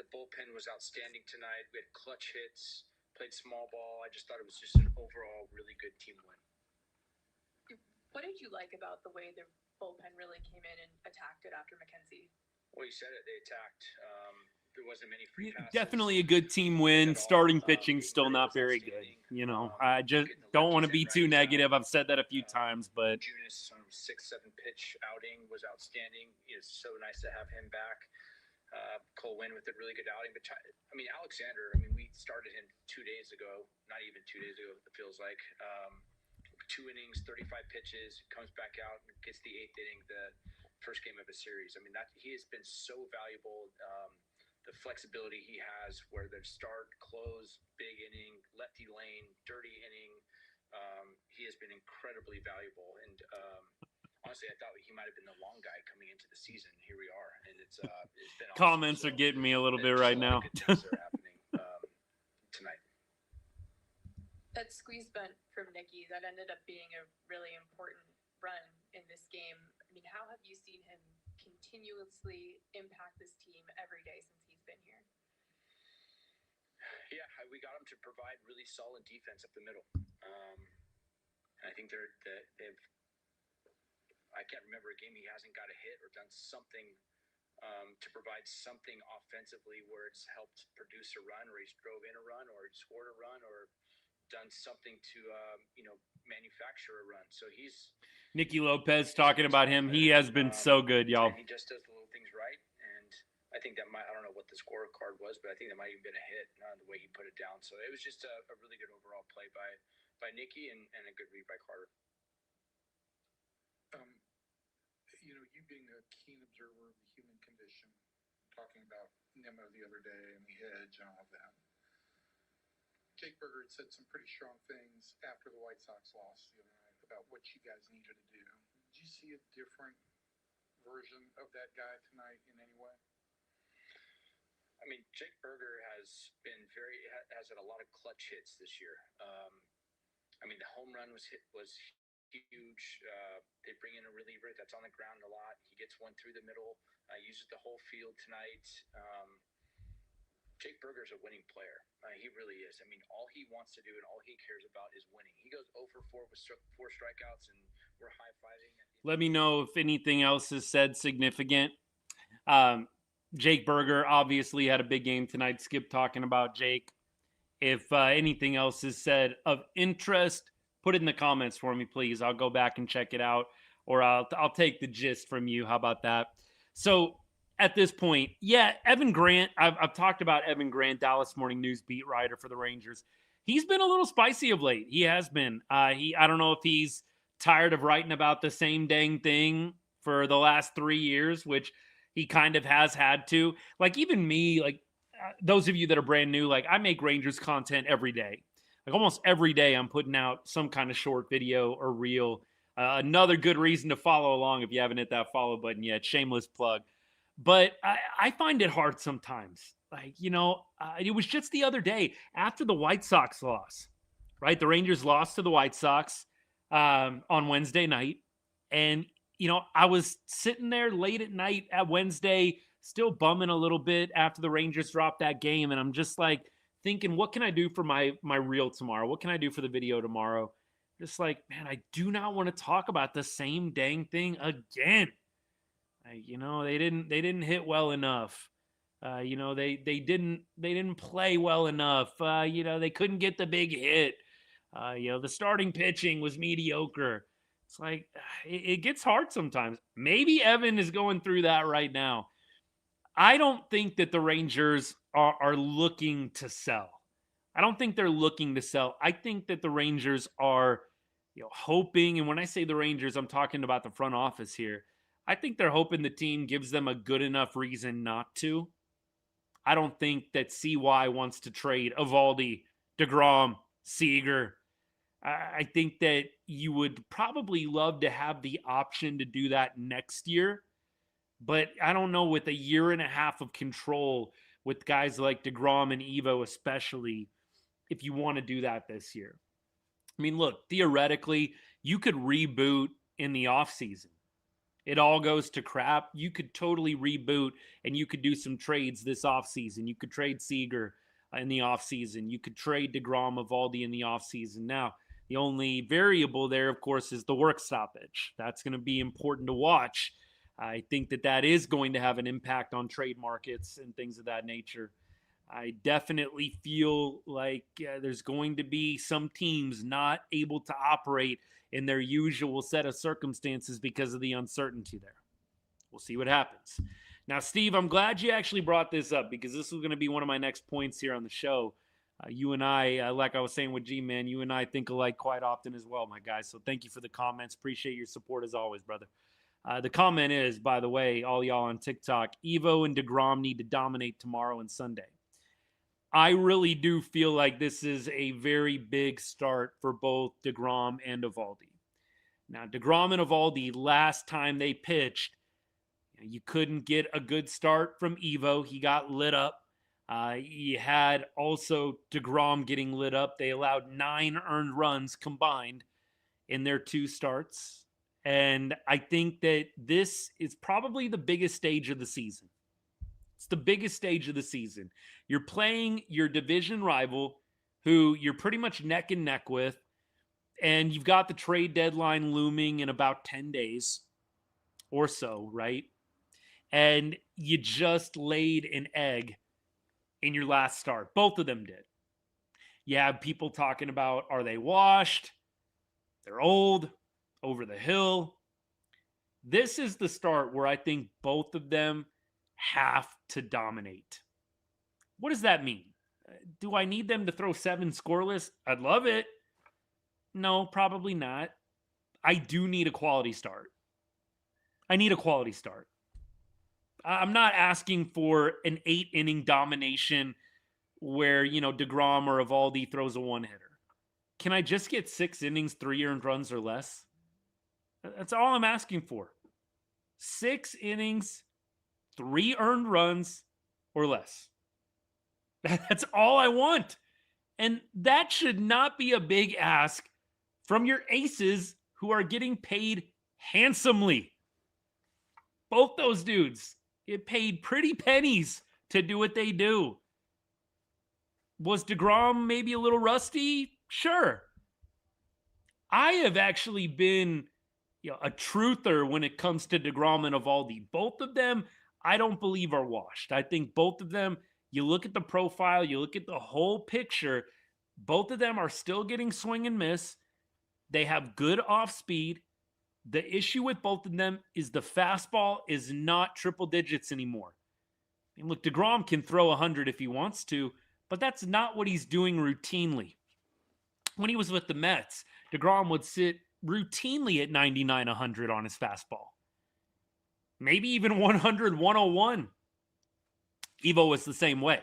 The bullpen was outstanding tonight. We had clutch hits, played small ball. I just thought it was just an overall really good team win. What did you like about the way the bullpen really came in and attacked it after MacKenzie? Well, you said it. They attacked. There wasn't many free passes. Definitely a good team win. Starting pitching still not very good. I just don't want to be too negative. I've said that a few times, but Junis on 6-7 pitch outing was outstanding. It's so nice to have him back. Cole win with a really good outing. But Alexander. We started him 2 days ago. Not even 2 days ago. It feels like 2 innings, 35 pitches. Comes back out and gets the 8th inning. The first game of a series. He has been so valuable. the flexibility he has, where they start, close, big inning, lefty lane, dirty inning. He has been incredibly valuable, and honestly, I thought he might have been the long guy coming into the season. Here we are, and it's been awesome. Comments are getting me a little bit right now. Good things are happening tonight. That squeeze bunt from Nicky, that ended up being a really important run in this game. I mean, how have you seen him continuously impact this team every day since he's been here? Yeah, we got him to provide really solid defense up the middle. I think they've. I can't remember a game he hasn't got a hit or done something to provide something offensively where it's helped produce a run, or he's drove in a run, or scored a run, or done something to manufacture a run. So he's Nicky Lopez talking about him. He has been so good, y'all. He just does the little things right, and I think that I don't know what the scorecard was, but I think that might have been a hit the way he put it down. So it was just a really good overall play by Nicky and a good read by Carter. You being a keen observer of the human condition, talking about Nimmo the other day and the edge and all of that. Jake Burger had said some pretty strong things after the White Sox lost the other night about what you guys needed to do. Did you see a different version of that guy tonight in any way? I mean, Jake Burger has had a lot of clutch hits this year. I mean, the home run was huge. They bring in a reliever that's on the ground a lot. He gets one through the middle, uses the whole field tonight. Jake Burger's a winning player. He really is. I mean, all he wants to do and all he cares about is winning. He goes 0 for 4 with 4 strikeouts, and we're high-fiving. Let me know if anything else is said significant. Jake Burger obviously had a big game tonight. Skip talking about Jake. If anything else is said of interest, put it in the comments for me, please. I'll go back and check it out, or I'll take the gist from you. How about that? So at this point, yeah, Evan Grant, I've talked about Evan Grant, Dallas Morning News beat writer for the Rangers. He's been a little spicy of late. He has been. I don't know if he's tired of writing about the same dang thing for the last 3 years, which he kind of has had to. Like, even me, like, those of you that are brand new, like, I make Rangers content every day. Like, almost every day I'm putting out some kind of short video or reel. Another good reason to follow along if you haven't hit that follow button yet. Shameless plug. But I find it hard sometimes. Like, it was just the other day after the White Sox loss, right? The Rangers lost to the White Sox on Wednesday night. And, I was sitting there late at night at Wednesday, still bumming a little bit after the Rangers dropped that game. And I'm just like thinking, what can I do for my reel tomorrow? What can I do for the video tomorrow? Just like, man, I do not want to talk about the same dang thing again. They didn't hit well enough. They didn't play well enough. They couldn't get the big hit. The starting pitching was mediocre. It's like, it gets hard sometimes. Maybe Evan is going through that right now. I don't think that the Rangers are looking to sell. I don't think they're looking to sell. I think that the Rangers are, hoping, and when I say the Rangers, I'm talking about the front office here. I think they're hoping the team gives them a good enough reason not to. I don't think that CY wants to trade Eovaldi, DeGrom, Seager. I think that you would probably love to have the option to do that next year. But I don't know, with a year and a half of control with guys like DeGrom and Evo especially, if you want to do that this year. I mean, look, theoretically, you could reboot in the offseason. It all goes to crap. You could totally reboot and you could do some trades this offseason. You could trade Seager in the offseason. You could trade DeGrom, Eovaldi in the offseason. Now, the only variable there, of course, is the work stoppage. That's going to be important to watch. I think that is going to have an impact on trade markets and things of that nature. I definitely feel like there's going to be some teams not able to operate in their usual set of circumstances because of the uncertainty there. We'll see what happens. Now, Steve, I'm glad you actually brought this up because this is going to be one of my next points here on the show. You and I, like I was saying with G-Man, you and I think alike quite often as well, my guys. So thank you for the comments. Appreciate your support as always, brother. The comment is, by the way, all y'all on TikTok, Evo and DeGrom need to dominate tomorrow and Sunday. I really do feel like this is a very big start for both DeGrom and Eovaldi. Now, DeGrom and Eovaldi, last time they pitched, you couldn't get a good start from Evo. He got lit up. You had also DeGrom getting lit up. They allowed 9 earned runs combined in their 2 starts. And I think that this is probably the biggest stage of the season. It's the biggest stage of the season. You're playing your division rival, who you're pretty much neck and neck with, and you've got the trade deadline looming in about 10 days or so, right? And you just laid an egg in your last start. Both of them did. You have people talking about, are they washed? They're old, over the hill. This is the start where I think both of them have to dominate. What does that mean? Do I need them to throw 7 scoreless? I'd love it. No, probably not. I do need a quality start. I need a quality start. I'm not asking for an 8-inning domination where, DeGrom or Eovaldi throws a 1-hitter. Can I just get 6 innings, 3 earned runs or less? That's all I'm asking for. 6 innings, 3 earned runs or less. That's all I want. And that should not be a big ask from your aces who are getting paid handsomely. Both those dudes get paid pretty pennies to do what they do. Was DeGrom maybe a little rusty? Sure. I have actually been a truther when it comes to DeGrom and Eovaldi. Both of them, I don't believe are washed. I think both of them, you look at the profile, you look at the whole picture, both of them are still getting swing and miss. They have good off speed. The issue with both of them is the fastball is not triple digits anymore. And look, DeGrom can throw 100 if he wants to, but that's not what he's doing routinely. When he was with the Mets, DeGrom would sit routinely at 99, 100 on his fastball. Maybe even 100, 101. Evo was the same way.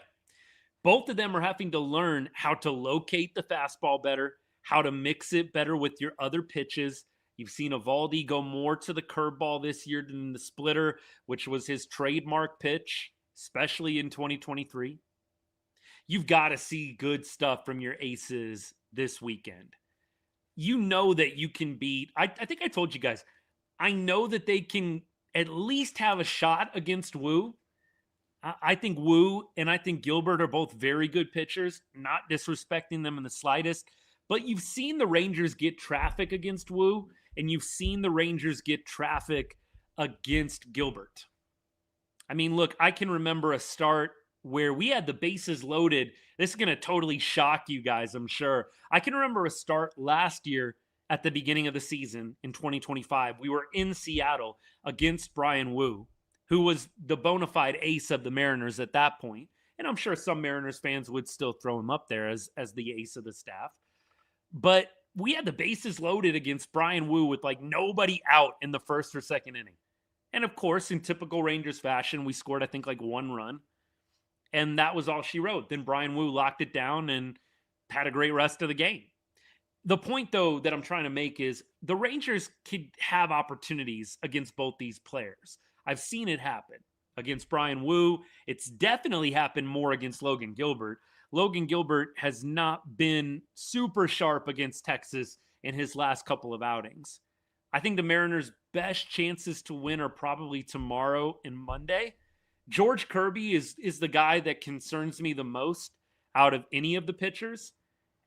Both of them are having to learn how to locate the fastball better, how to mix it better with your other pitches. You've seen Eovaldi go more to the curveball this year than the splitter, which was his trademark pitch, especially in 2023. You've got to see good stuff from your aces this weekend. You know that you can beat, I think I told you guys, I know that they can at least have a shot against Wu. I think Wu and I think Gilbert are both very good pitchers, not disrespecting them in the slightest. But you've seen the Rangers get traffic against Wu, and you've seen the Rangers get traffic against Gilbert. I mean, look, I can remember a start where we had the bases loaded. This is going to totally shock you guys, I'm sure. I can remember a start last year at the beginning of the season in 2025. We were in Seattle against Brian Wu, who was the bona fide ace of the Mariners at that point. And I'm sure some Mariners fans would still throw him up there as the ace of the staff. But we had the bases loaded against Brian Wu with like nobody out in the first or second inning. And of course, in typical Rangers fashion, we scored, I think, like 1 run. And that was all she wrote. Then Brian Wu locked it down and had a great rest of the game. The point, though, that I'm trying to make is the Rangers could have opportunities against both these players. I've seen it happen against Brian Wu. It's definitely happened more against Logan Gilbert. Logan Gilbert has not been super sharp against Texas in his last couple of outings. I think the Mariners' best chances to win are probably tomorrow and Monday. George Kirby is the guy that concerns me the most out of any of the pitchers.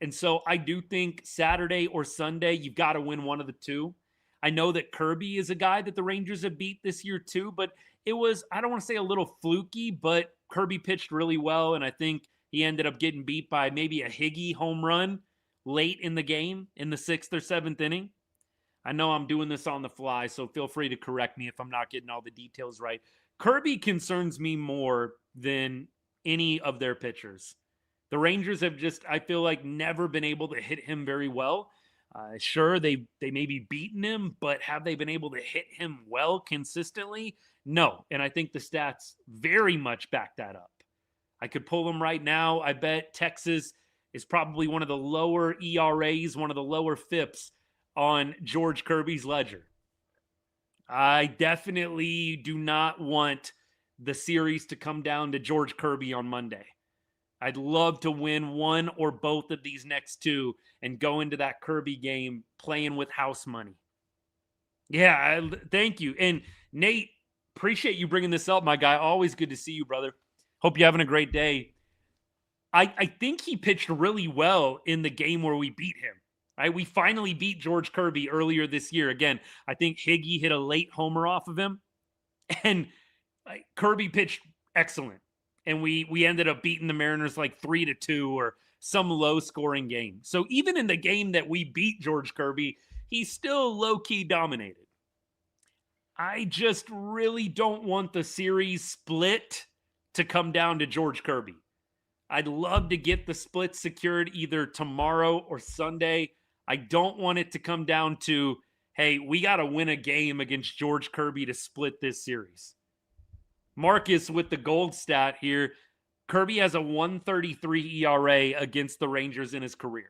And so I do think Saturday or Sunday, you've got to win one of the two. I know that Kirby is a guy that the Rangers have beat this year too, but it was, I don't want to say a little fluky, but Kirby pitched really well. And I think he ended up getting beat by maybe a Higgy home run late in the game in the 6th or 7th inning. I know I'm doing this on the fly, so feel free to correct me if I'm not getting all the details right. Kirby concerns me more than any of their pitchers. The Rangers have just, I feel like, never been able to hit him very well. Sure, they maybe beaten him, but have they been able to hit him well consistently? No. And I think the stats very much back that up. I could pull them right now. I bet Texas is probably one of the lower ERAs, one of the lower FIPS on George Kirby's ledger. I definitely do not want the series to come down to George Kirby on Monday. I'd love to win one or both of these next two and go into that Kirby game playing with house money. Yeah, thank you. And Nate, appreciate you bringing this up, my guy. Always good to see you, brother. Hope you're having a great day. I think he pitched really well in the game where we beat him. Right? We finally beat George Kirby earlier this year. Again, I think Higgy hit a late homer off of him. And Kirby pitched excellent. And we ended up beating the Mariners like 3-2 or some low-scoring game. So even in the game that we beat George Kirby, he's still low-key dominated. I just really don't want the series split to come down to George Kirby. I'd love to get the split secured either tomorrow or Sunday. I don't want it to come down to, hey, we got to win a game against George Kirby to split this series. Marcus with the gold stat here. Kirby has a 1.33 ERA against the Rangers in his career.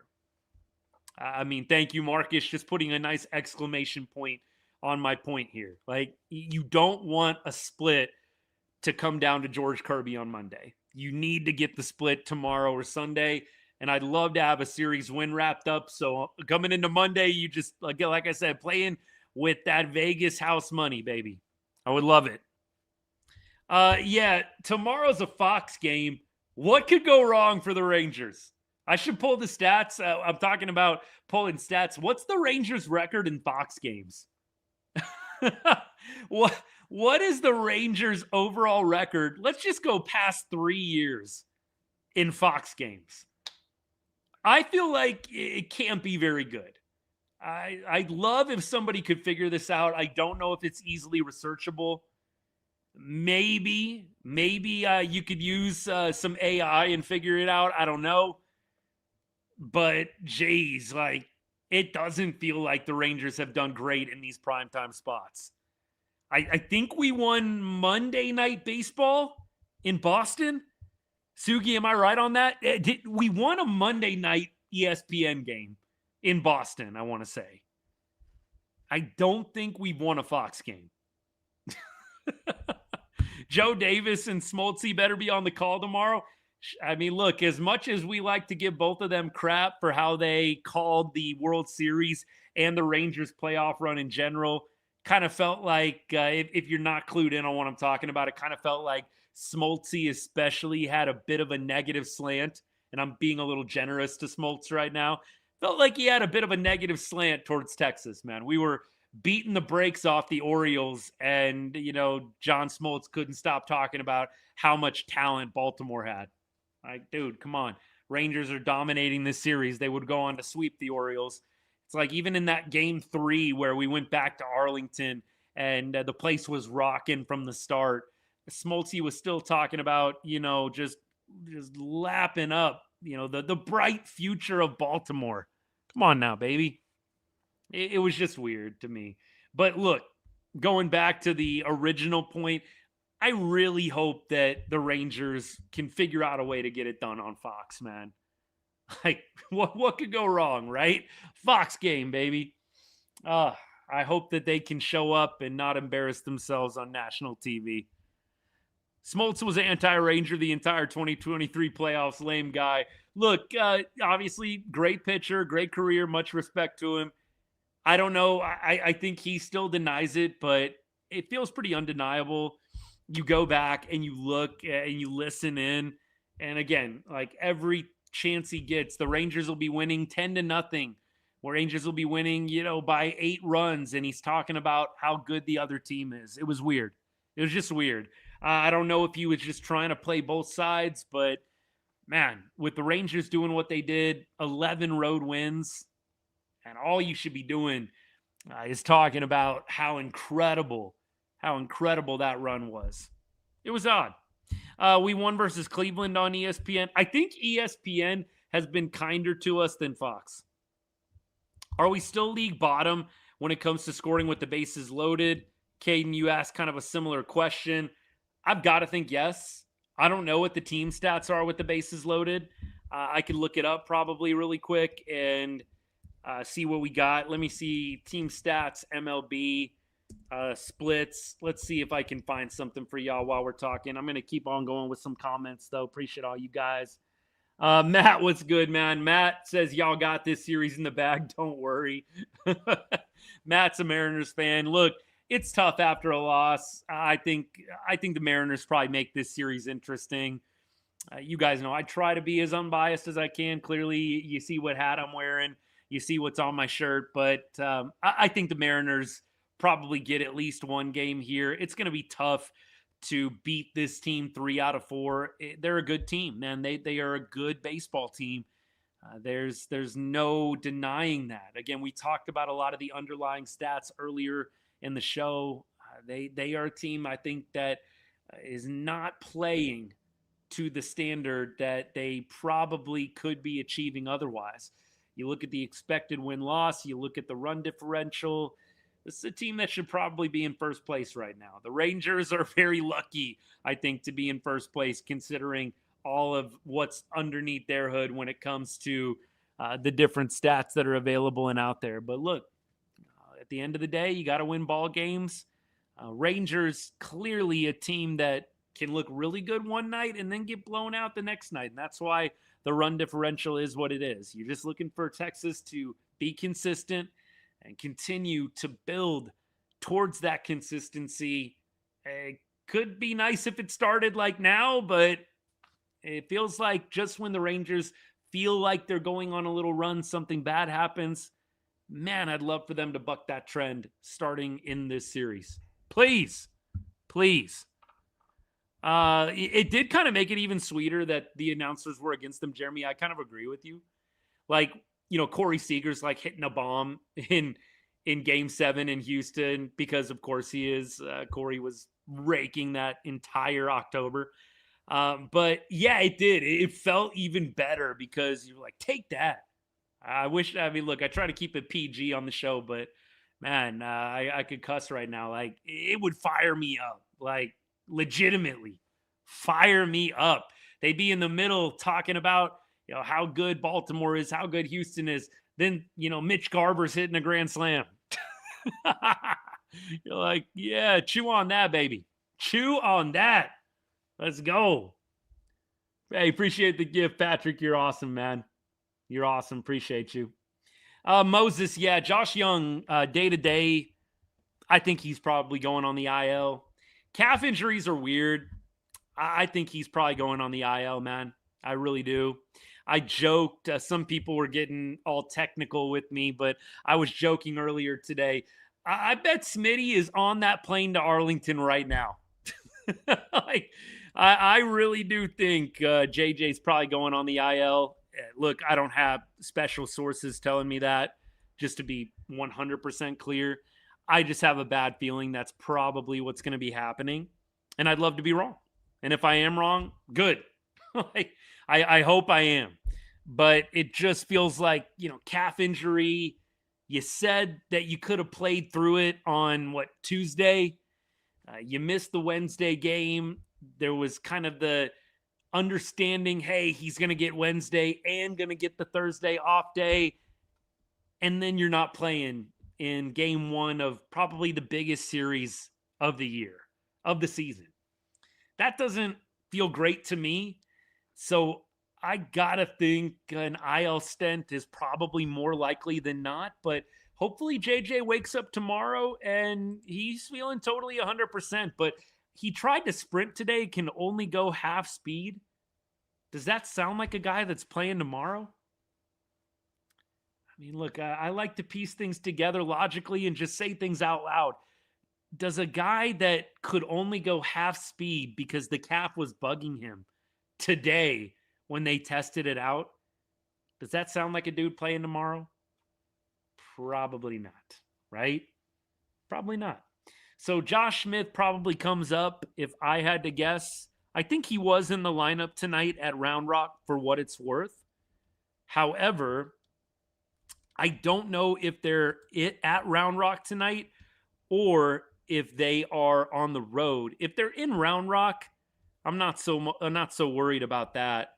I mean, thank you, Marcus, just putting a nice exclamation point on my point here. Like, you don't want a split to come down to George Kirby on Monday. You need to get the split tomorrow or Sunday, and I'd love to have a series win wrapped up. So coming into Monday, you just, like I said, playing with that Vegas house money, baby. I would love it. Yeah, tomorrow's a Fox game. What could go wrong for the Rangers? I should pull the stats. I'm talking about pulling stats. What's the Rangers' record in Fox games? What is the Rangers' overall record? Let's just go past 3 years in Fox games. I feel like it can't be very good. I'd love if somebody could figure this out. I don't know if it's easily researchable. Maybe you could use some AI and figure it out. I don't know. But, geez, like, it doesn't feel like the Rangers have done great in these primetime spots. I think we won Monday Night Baseball in Boston. Sugi, am I right on that? We won a Monday night ESPN game in Boston, I want to say. I don't think we won a Fox game. Joe Davis and Smoltzy better be on the call tomorrow. I mean, look, as much as we like to give both of them crap for how they called the World Series and the Rangers playoff run in general, kind of felt like, if you're not clued in on what I'm talking about, it kind of felt like Smoltzy especially had a bit of a negative slant, and I'm being a little generous to Smoltz right now. Felt like he had a bit of a negative slant towards Texas, man. We were beating the brakes off the Orioles, and, John Smoltz couldn't stop talking about how much talent Baltimore had. Like, dude, come on. Rangers are dominating this series. They would go on to sweep the Orioles. It's like even in that game 3 where we went back to Arlington and the place was rocking from the start, Smoltzy was still talking about, just lapping up, the bright future of Baltimore. Come on now, baby. It was just weird to me. But look, going back to the original point, I really hope that the Rangers can figure out a way to get it done on Fox, man. Like, what could go wrong, right? Fox game, baby. I hope that they can show up and not embarrass themselves on national TV. Smoltz was anti-Ranger the entire 2023 playoffs. Lame guy. Look, obviously, great pitcher, great career, much respect to him. I don't know. I think he still denies it, but it feels pretty undeniable. You go back and you look and you listen in. And again, like every chance he gets, the Rangers will be winning 10-0. Rangers will be winning, by 8 runs. And he's talking about how good the other team is. It was weird. It was just weird. I don't know if he was just trying to play both sides, but man, with the Rangers doing what they did, 11 road wins, and all you should be doing is talking about how incredible that run was. It was odd. We won versus Cleveland on ESPN. I think ESPN has been kinder to us than Fox. Are we still league bottom when it comes to scoring with the bases loaded? Caden, you asked kind of a similar question. I've got to think yes. I don't know what the team stats are with the bases loaded. I could look it up probably really quick and see what we got. Let me see team stats, MLB, splits. Let's see if I can find something for y'all while we're talking. I'm going to keep on going with some comments, though. Appreciate all you guys. Matt, what's good, man? Matt says y'all got this series in the bag. Don't worry. Matt's a Mariners fan. Look, it's tough after a loss. I think the Mariners probably make this series interesting. You guys know I try to be as unbiased as I can. Clearly, you see what hat I'm wearing. You see what's on my shirt. But I think the Mariners probably get at least one game here. It's going to be tough to beat this team 3 out of 4. They're a good team, man. They are a good baseball team. There's no denying that. Again, we talked about a lot of the underlying stats earlier in the show. They are a team, I think, that is not playing to the standard that they probably could be achieving otherwise. You look at the expected win-loss, you look at the run differential. This is a team that should probably be in first place right now. The Rangers are very lucky, I think, to be in first place, considering all of what's underneath their hood when it comes to the different stats that are available and out there. But look, at the end of the day, you got to win ball games. Rangers, clearly a team that can look really good one night and then get blown out the next night. And that's why the run differential is what it is. You're just looking for Texas to be consistent and continue to build towards that consistency. It could be nice if it started like now, but it feels like just when the Rangers feel like they're going on a little run, something bad happens. Man, I'd love for them to buck that trend starting in this series. Please. It did kind of make it even sweeter that the announcers were against them. Jeremy, I kind of agree with you. Like, Corey Seager's like hitting a bomb in Game 7 in Houston because, of course, he is. Corey was raking that entire October. But, yeah, it did. It felt even better because you're like, take that. Look, I try to keep it PG on the show, but, man, I could cuss right now. Like, it would fire me up. Like, legitimately fire me up. They'd be in the middle talking about, how good Baltimore is, how good Houston is. Then, Mitch Garver's hitting a grand slam. You're like, yeah, chew on that, baby. Chew on that. Let's go. Hey, appreciate the gift, Patrick. You're awesome, man. You're awesome. Appreciate you. Moses, yeah, Josh Young, day-to-day, I think he's probably going on the IL. Calf injuries are weird. I think he's probably going on the IL, man. I really do. I joked. Some people were getting all technical with me, but I was joking earlier today. I bet Smitty is on that plane to Arlington right now. I really do think JJ's probably going on the IL. Look, I don't have special sources telling me that, just to be 100% clear. I just have a bad feeling that's probably what's going to be happening. And I'd love to be wrong. And if I am wrong, good. I hope I am. But it just feels like, calf injury. You said that you could have played through it on, Tuesday? You missed the Wednesday game. There was kind of the understanding, hey, he's going to get Wednesday and going to get the Thursday off day. And then you're not playing in game 1 of probably the biggest series of the year, of the season. That doesn't feel great to me. So I gotta think an IL stint is probably more likely than not, but hopefully JJ wakes up tomorrow and he's feeling totally 100%, but he tried to sprint today, can only go half speed. Does that sound like a guy that's playing tomorrow? I mean, look, I like to piece things together logically and just say things out loud. Does a guy that could only go half speed because the calf was bugging him today when they tested it out, does that sound like a dude playing tomorrow? Probably not, right? Probably not. So Josh Smith probably comes up if I had to guess. I think he was in the lineup tonight at Round Rock for what it's worth. However, I don't know if they're at Round Rock tonight or if they are on the road. If they're in Round Rock, I'm not so worried about that.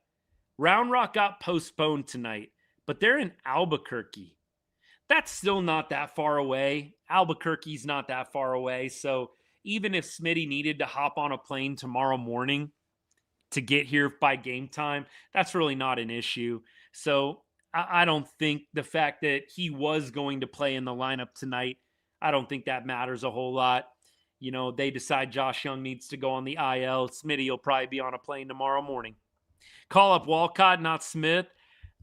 Round Rock got postponed tonight, but they're in Albuquerque. That's still not that far away. Albuquerque's not that far away. So even if Smitty needed to hop on a plane tomorrow morning to get here by game time, that's really not an issue. So I don't think the fact that he was going to play in the lineup tonight, I don't think that matters a whole lot. You know, they decide Josh Young needs to go on the IL. Smitty will probably be on a plane tomorrow morning. Call up Walcott, not Smith.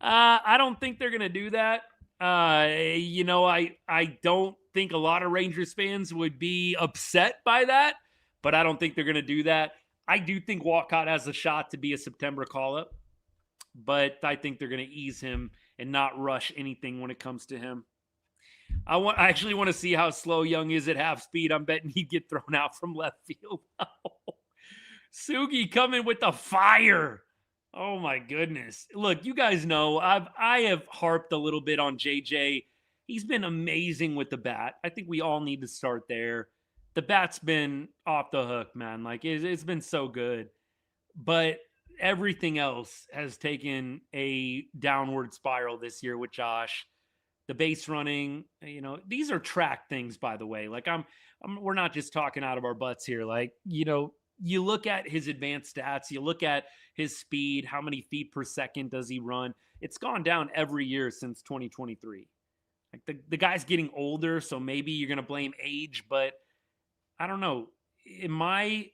I don't think they're going to do that. I don't think a lot of Rangers fans would be upset by that, but I don't think they're going to do that. I do think Walcott has a shot to be a September call-up, but I think they're going to ease him and not rush anything when it comes to him. I actually want to see how slow Young is at half speed. I'm betting he'd get thrown out from left field. Sugi coming with the fire. Oh my goodness. Look, you guys know I have harped a little bit on JJ. He's been amazing with the bat. I think we all need to start there. The bat's been off the hook, man. Like it's been so good. But everything else has taken a downward spiral this year with Josh. The base running, these are track things, by the way. Like we're not just talking out of our butts here. Like, you look at his advanced stats, you look at his speed, how many feet per second does he run? It's gone down every year since 2023. Like the guy's getting older, so maybe you're going to blame age, but I don't know. In my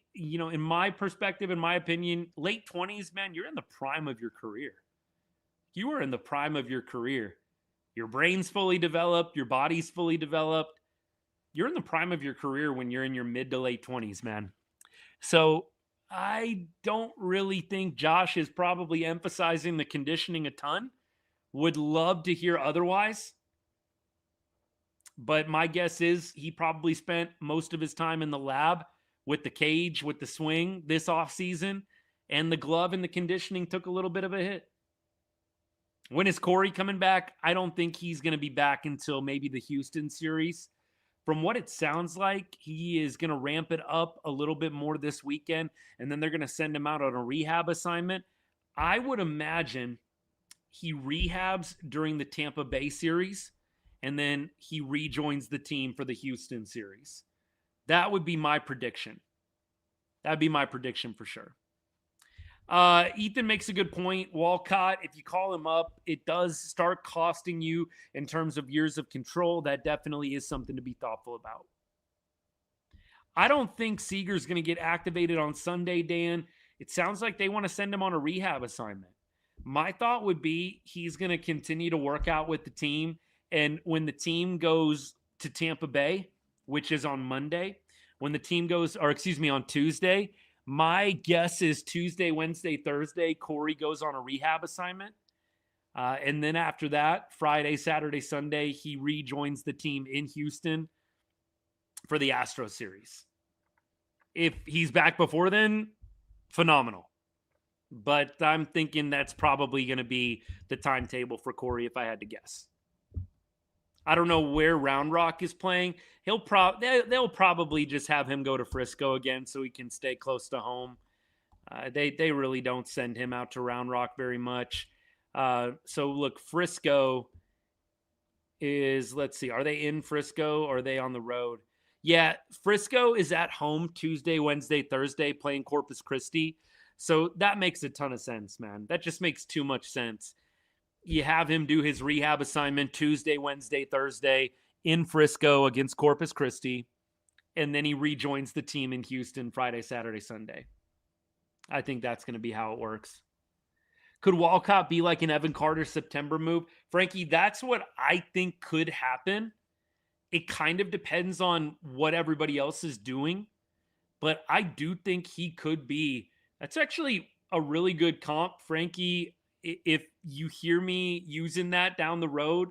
perspective, in my opinion, late 20s, man, you're in the prime of your career. You are in the prime of your career. Your brain's fully developed, your body's fully developed. You're in the prime of your career when you're in your mid to late 20s, man. So I don't really think Josh is probably emphasizing the conditioning a ton. Would love to hear otherwise. But my guess is he probably spent most of his time in the lab with the cage, with the swing this offseason, and the glove and the conditioning took a little bit of a hit. When is Corey coming back? I don't think he's going to be back until maybe the Houston series. From what it sounds like, he is going to ramp it up a little bit more this weekend, and then they're going to send him out on a rehab assignment. I would imagine he rehabs during the Tampa Bay series, and then he rejoins the team for the Houston series. That would be my prediction. That'd be my prediction for sure. Ethan makes a good point. Walcott, if you call him up, it does start costing you in terms of years of control. That definitely is something to be thoughtful about. I don't think Seager's going to get activated on Sunday, Dan. It sounds like they want to send him on a rehab assignment. My thought would be he's going to continue to work out with the team. And when the team goes to Tampa Bay, which is on Monday, on Tuesday, my guess is Tuesday, Wednesday, Thursday, Corey goes on a rehab assignment. And then after that, Friday, Saturday, Sunday, he rejoins the team in Houston for the Astros series. If he's back before then, phenomenal. But I'm thinking that's probably going to be the timetable for Corey if I had to guess. I don't know where Round Rock is playing. They'll probably just have him go to Frisco again so he can stay close to home. They really don't send him out to Round Rock very much. So look, Frisco is, let's see, are they in Frisco or are they on the road? Yeah, Frisco is at home Tuesday, Wednesday, Thursday playing Corpus Christi. So that makes a ton of sense, man. That just makes too much sense. You have him do his rehab assignment Tuesday, Wednesday, Thursday in Frisco against Corpus Christi, and then he rejoins the team in Houston Friday, Saturday, Sunday. I think that's going to be how it works. Could Walcott be like an Evan Carter September move? Frankie, that's what I think could happen. It kind of depends on what everybody else is doing, but I do think he could be. That's actually a really good comp, Frankie. If you hear me using that down the road,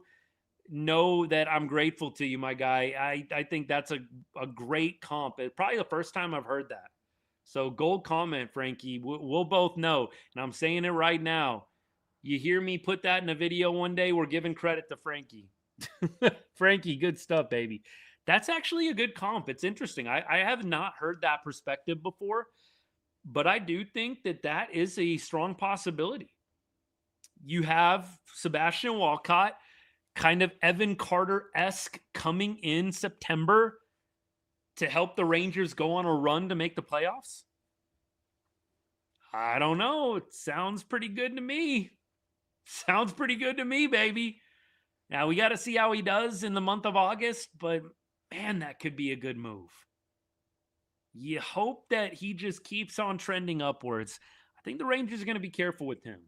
know that I'm grateful to you, my guy. I think that's a great comp. It's probably the first time I've heard that. So gold comment, Frankie. We'll both know. And I'm saying it right now. You hear me put that in a video one day, we're giving credit to Frankie. Frankie, good stuff, baby. That's actually a good comp. It's interesting. I have not heard that perspective before, but I do think that that is a strong possibility. You have Sebastian Walcott, kind of Evan Carter-esque, coming in September to help the Rangers go on a run to make the playoffs. I don't know. It sounds pretty good to me. Sounds pretty good to me, baby. Now, we got to see how he does in the month of August, but man, that could be a good move. You hope that he just keeps on trending upwards. I think the Rangers are going to be careful with him.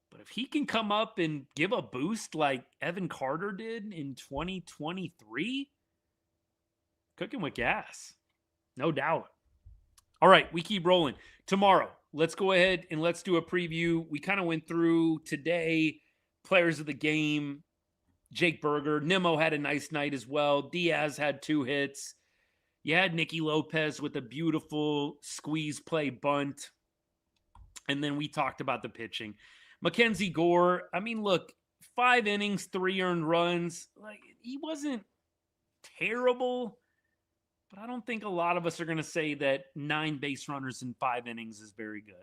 But if he can come up and give a boost like Evan Carter did in 2023, cooking with gas. No doubt. All right, we keep rolling. Tomorrow, let's go ahead and let's do a preview. We kind of went through today, players of the game. Jake Berger. Nimmo had a nice night as well. Diaz had 2 hits. You had Nicky Lopez with a beautiful squeeze play bunt. And then we talked about the pitching. MacKenzie Gore, I mean, look, 5 innings, 3 earned runs. Like, he wasn't terrible, but I don't think a lot of us are going to say that 9 base runners in 5 innings is very good.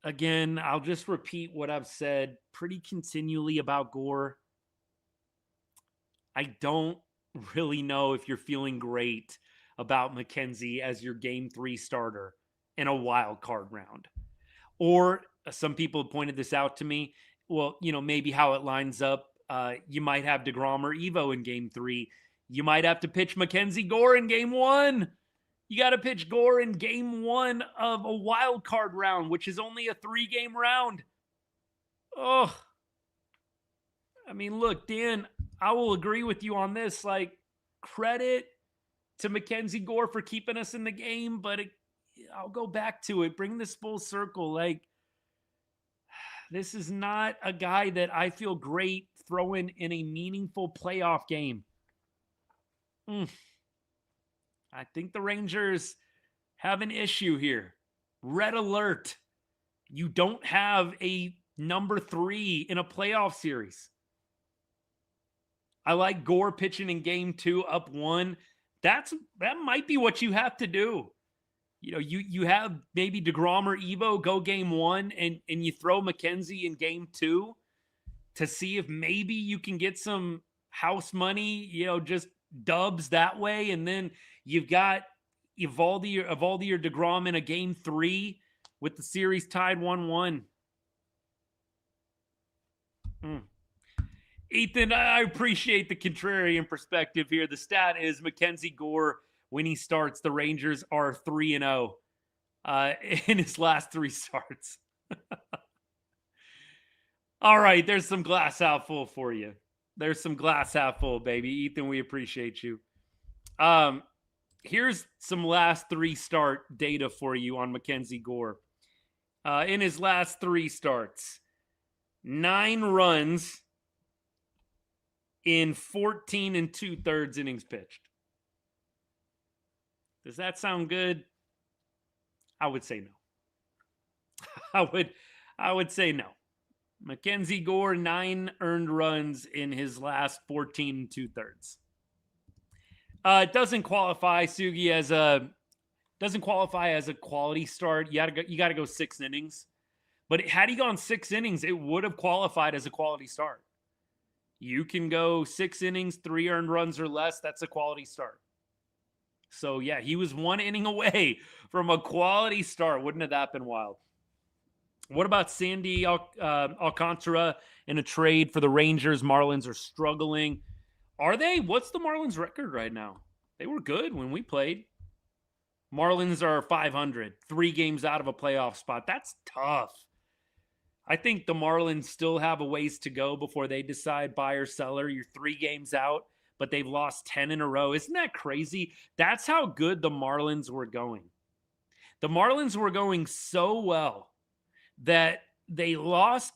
Again, I'll just repeat what I've said pretty continually about Gore. I don't really know if you're feeling great about MacKenzie as your game 3 starter in a wild card round. Or some people pointed this out to me. Well, maybe how it lines up. You might have DeGrom or Evo in game 3. You might have to pitch MacKenzie Gore in game 1. You got to pitch Gore in game 1 of a wild card round, which is only a 3-game round. Oh, I mean, look, Dan, I will agree with you on this. Like, credit to MacKenzie Gore for keeping us in the game, but I'll go back to it. Bring this full circle. Like, this is not a guy that I feel great throwing in a meaningful playoff game. I think the Rangers have an issue here. Red alert. You don't have a number 3 in a playoff series. I like Gore pitching in game 2 up 1. That might be what you have to do. You have maybe DeGrom or Evo go game 1 and you throw MacKenzie in game 2 to see if maybe you can get some house money, just dubs that way. And then you've got Evaldi or DeGrom in a game 3 with the series tied 1-1. Ethan, I appreciate the contrarian perspective here. The stat is MacKenzie Gore, when he starts, the Rangers are 3-0 in his last 3 starts. All right, there's some glass half full for you. There's some glass half full, baby. Ethan, we appreciate you. Here's some last 3 start data for you on MacKenzie Gore. In his last 3 starts, 9 runs in 14 2/3 innings pitched. Does that sound good? I would say no. I would say no. MacKenzie Gore, 9 earned runs in his last 14 2/3. It doesn't qualify, Sugi, as a quality start. You got to go 6 innings. But had he gone 6 innings, it would have qualified as a quality start. You can go 6 innings, 3 earned runs or less. That's a quality start. So, yeah, he was 1 inning away from a quality start. Wouldn't have that been wild? What about Sandy Alcantara in a trade for the Rangers? Marlins are struggling. Are they? What's the Marlins record right now? They were good when we played. Marlins are 500, 3 games out of a playoff spot. That's tough. I think the Marlins still have a ways to go before they decide buy or seller. You're 3 games out, but they've lost 10 in a row. Isn't that crazy? That's how good the Marlins were going. The Marlins were going so well that they've lost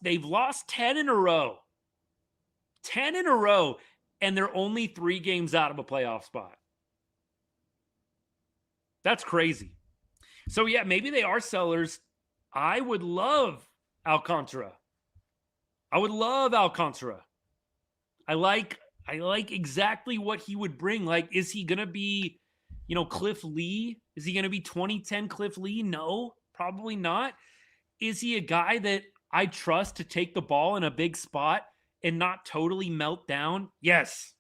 10 in a row. 10 in a row, and they're only 3 games out of a playoff spot. That's crazy. So, yeah, maybe they are sellers. I would love Alcantara. I like exactly what he would bring. Like, is he going to be, Cliff Lee? Is he going to be 2010 Cliff Lee? No, probably not. Is he a guy that I trust to take the ball in a big spot and not totally melt down? Yes.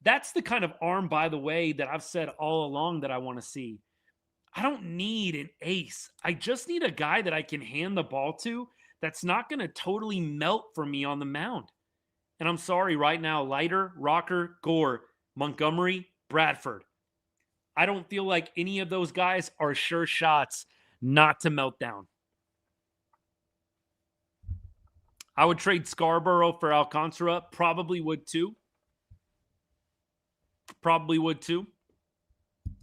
That's the kind of arm, by the way, that I've said all along that I want to see. I don't need an ace. I just need a guy that I can hand the ball to that's not going to totally melt for me on the mound. And I'm sorry right now, Leiter, Rocker, Gore, Montgomery, Bradford. I don't feel like any of those guys are sure shots not to melt down. I would trade Scarborough for Alcantara. Probably would too.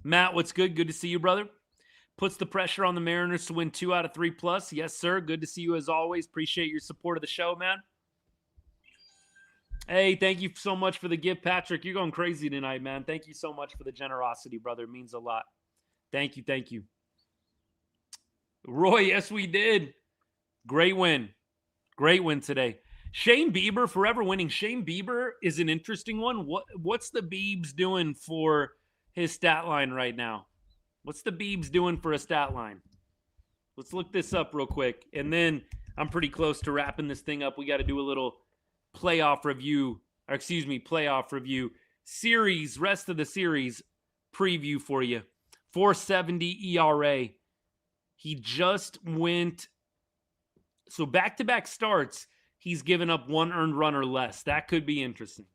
Matt, what's good? Good to see you, brother. Puts the pressure on the Mariners to win 2 out of 3 plus. Yes, sir. Good to see you as always. Appreciate your support of the show, man. Hey, thank you so much for the gift, Patrick. You're going crazy tonight, man. Thank you so much for the generosity, brother. It means a lot. Thank you. Roy, yes, we did. Great win today. Shane Bieber, forever winning. Shane Bieber is an interesting one. What's the Biebs doing for his stat line right now? What's the Biebs doing for a stat line? Let's look this up real quick. And then I'm pretty close to wrapping this thing up. We got to do a little playoff review, series, rest of the series preview for you. 4.70 ERA. He just went, so back-to-back starts, he's given up 1 earned run or less. That could be interesting.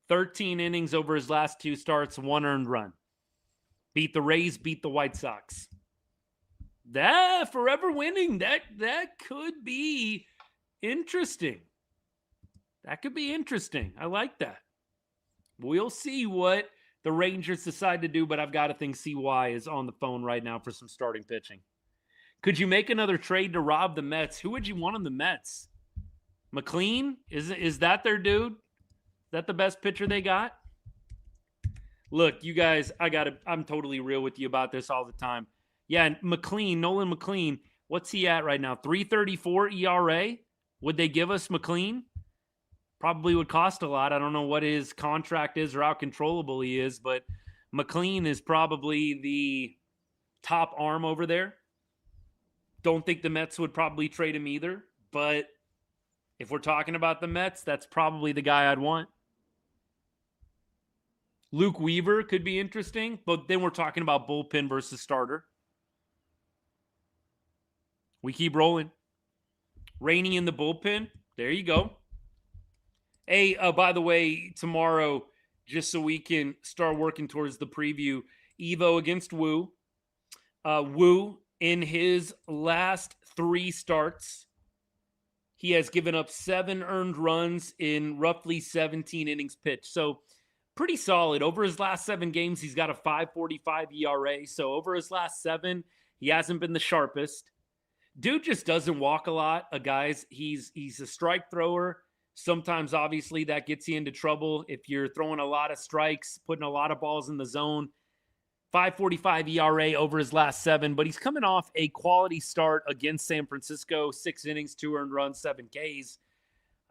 13 innings over his last 2 starts, 1 earned run. Beat the Rays, beat the White Sox. That forever winning, that could be interesting. That could be interesting. I like that. We'll see what the Rangers decide to do, but I've got to think CY is on the phone right now for some starting pitching. Could you make another trade to rob the Mets? Who would you want on the Mets? McLean? Is that their dude? Is that the best pitcher they got? Look, you guys, I'm totally real with you about this all the time. Yeah, Nolan McLean, what's he at right now? 3.34 ERA? Would they give us McLean? Probably would cost a lot. I don't know what his contract is or how controllable he is, but McLean is probably the top arm over there. Don't think the Mets would probably trade him either, but if we're talking about the Mets, that's probably the guy I'd want. Luke Weaver could be interesting, but then we're talking about bullpen versus starter. We keep rolling. Rainey in the bullpen. There you go. Hey, by the way, tomorrow, just so we can start working towards the preview, Evo against Woo. Woo, in his last 3 starts, he has given up 7 earned runs in roughly 17 innings pitched. So pretty solid. Over his last 7 games, he's got a 5.45 ERA. So over his last 7, he hasn't been the sharpest. Dude just doesn't walk a lot, guys. He's a strike thrower. Sometimes, obviously, that gets you into trouble if you're throwing a lot of strikes, putting a lot of balls in the zone. 5.45 ERA over his last 7, but he's coming off a quality start against San Francisco. 6 innings, 2 earned runs, 7 Ks.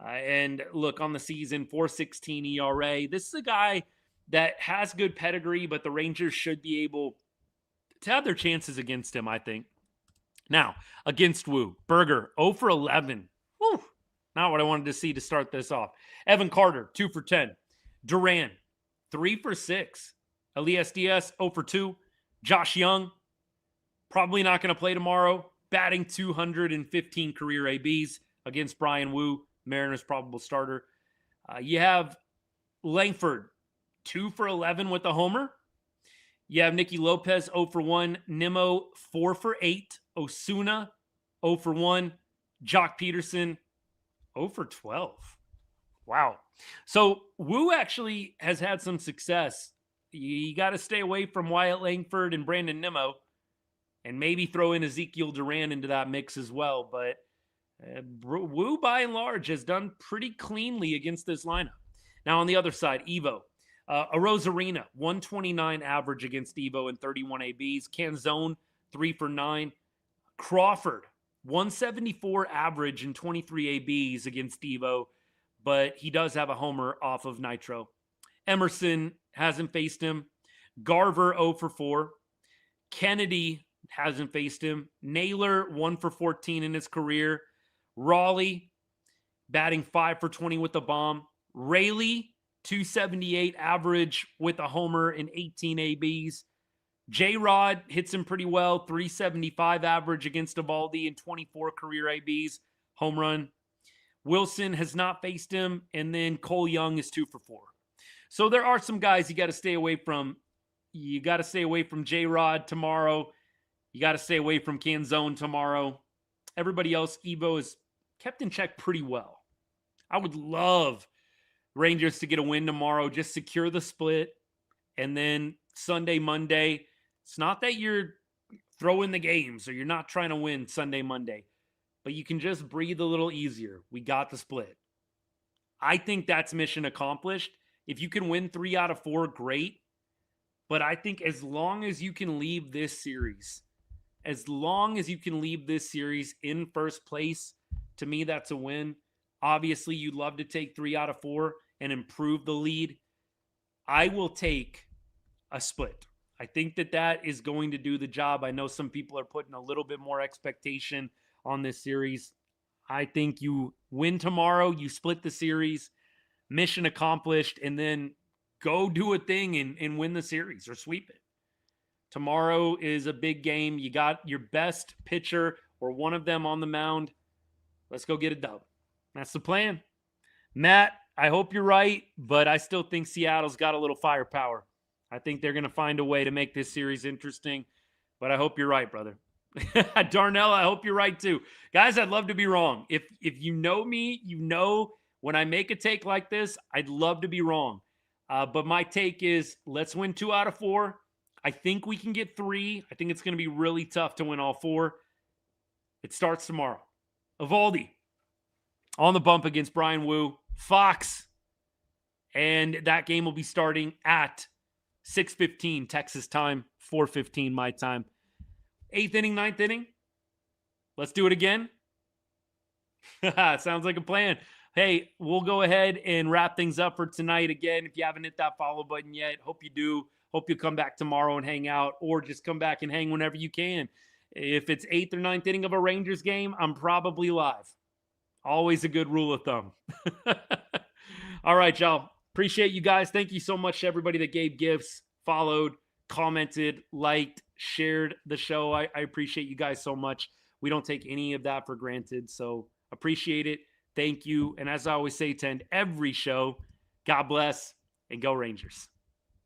And look, on the season, 4.16 ERA. This is a guy that has good pedigree, but the Rangers should be able to have their chances against him, I think. Now, against Woo, Berger, 0 for 11. Woo! Not what I wanted to see to start this off. Evan Carter, 2 for 10. Duran, 3 for 6. Elias Diaz, 0 for 2. Josh Young, probably not going to play tomorrow. Batting 215 career ABs against Brian Woo, Mariners probable starter. You have Langford, 2 for 11 with a homer. You have Nicky Lopez, 0 for 1. Nimmo, 4 for 8. Osuna, 0 for 1. Jock Peterson, 0 for 12. Wow. So Woo actually has had some success. You got to stay away from Wyatt Langford and Brandon Nimmo and maybe throw in Ezekiel Duran into that mix as well. But Woo, by and large, has done pretty cleanly against this lineup. Now, on the other side, Evo. Arozarena, 129 average against Evo and 31 ABs. Canzone, 3 for 9. Crawford, 174 average and 23 ABs against Evo. but he does have a homer off of Nitro. Emerson hasn't faced him. Garver 0 for 4. Kennedy hasn't faced him. Naylor 1 for 14 in his career. Raleigh batting 5 for 20 with a bomb. Rayleigh 278 average with a homer and 18 ABs. J-Rod hits him pretty well, 375 average against Evaldi and 24 career ABs, home run. Wilson has not faced him, and then Cole Young is 2 for 4. So there are some guys you got to stay away from. You got to stay away from J-Rod tomorrow. You got to stay away from Canzone tomorrow. Everybody else, Evo is kept in check pretty well. I would love Rangers to get a win tomorrow, just secure the split, and then Sunday, Monday. It's not that you're throwing the games or you're not trying to win Sunday, Monday, but you can just breathe a little easier. We got the split. I think that's mission accomplished. If you can win 3 out of 4, great. But I think as long as you can leave this series, in first place, to me, that's a win. Obviously, you'd love to take 3 out of 4 and improve the lead. I will take a split. I think that is going to do the job. I know some people are putting a little bit more expectation on this series. I think you win tomorrow, you split the series, mission accomplished, and then go do a thing and win the series or sweep it. Tomorrow is a big game. You got your best pitcher or one of them on the mound. Let's go get a dub. That's the plan. Matt, I hope you're right, but I still think Seattle's got a little firepower. I think they're going to find a way to make this series interesting, but I hope you're right, brother. Darnell, I hope you're right too. Guys, I'd love to be wrong. If you know me, you know when I make a take like this, I'd love to be wrong. But my take is let's win 2 out of 4. I think we can get 3. I think it's going to be really tough to win all 4. It starts tomorrow. Evaldi on the bump against Brian Wu. Fox. And that game will be starting at 6:15 Texas time, 4:15 my time. 8th inning, 9th inning. Let's do it again. Sounds like a plan. Hey, we'll go ahead and wrap things up for tonight. Again, if you haven't hit that follow button yet, hope you do. Hope you'll come back tomorrow and hang out, or just come back and hang whenever you can. If it's 8th or 9th inning of a Rangers game, I'm probably live. Always a good rule of thumb. All right, y'all. Appreciate you guys. Thank you so much to everybody that gave gifts, followed, commented, liked, shared the show. I appreciate you guys so much. We don't take any of that for granted, so appreciate it. Thank you. And as I always say to end every show, God bless and go Rangers.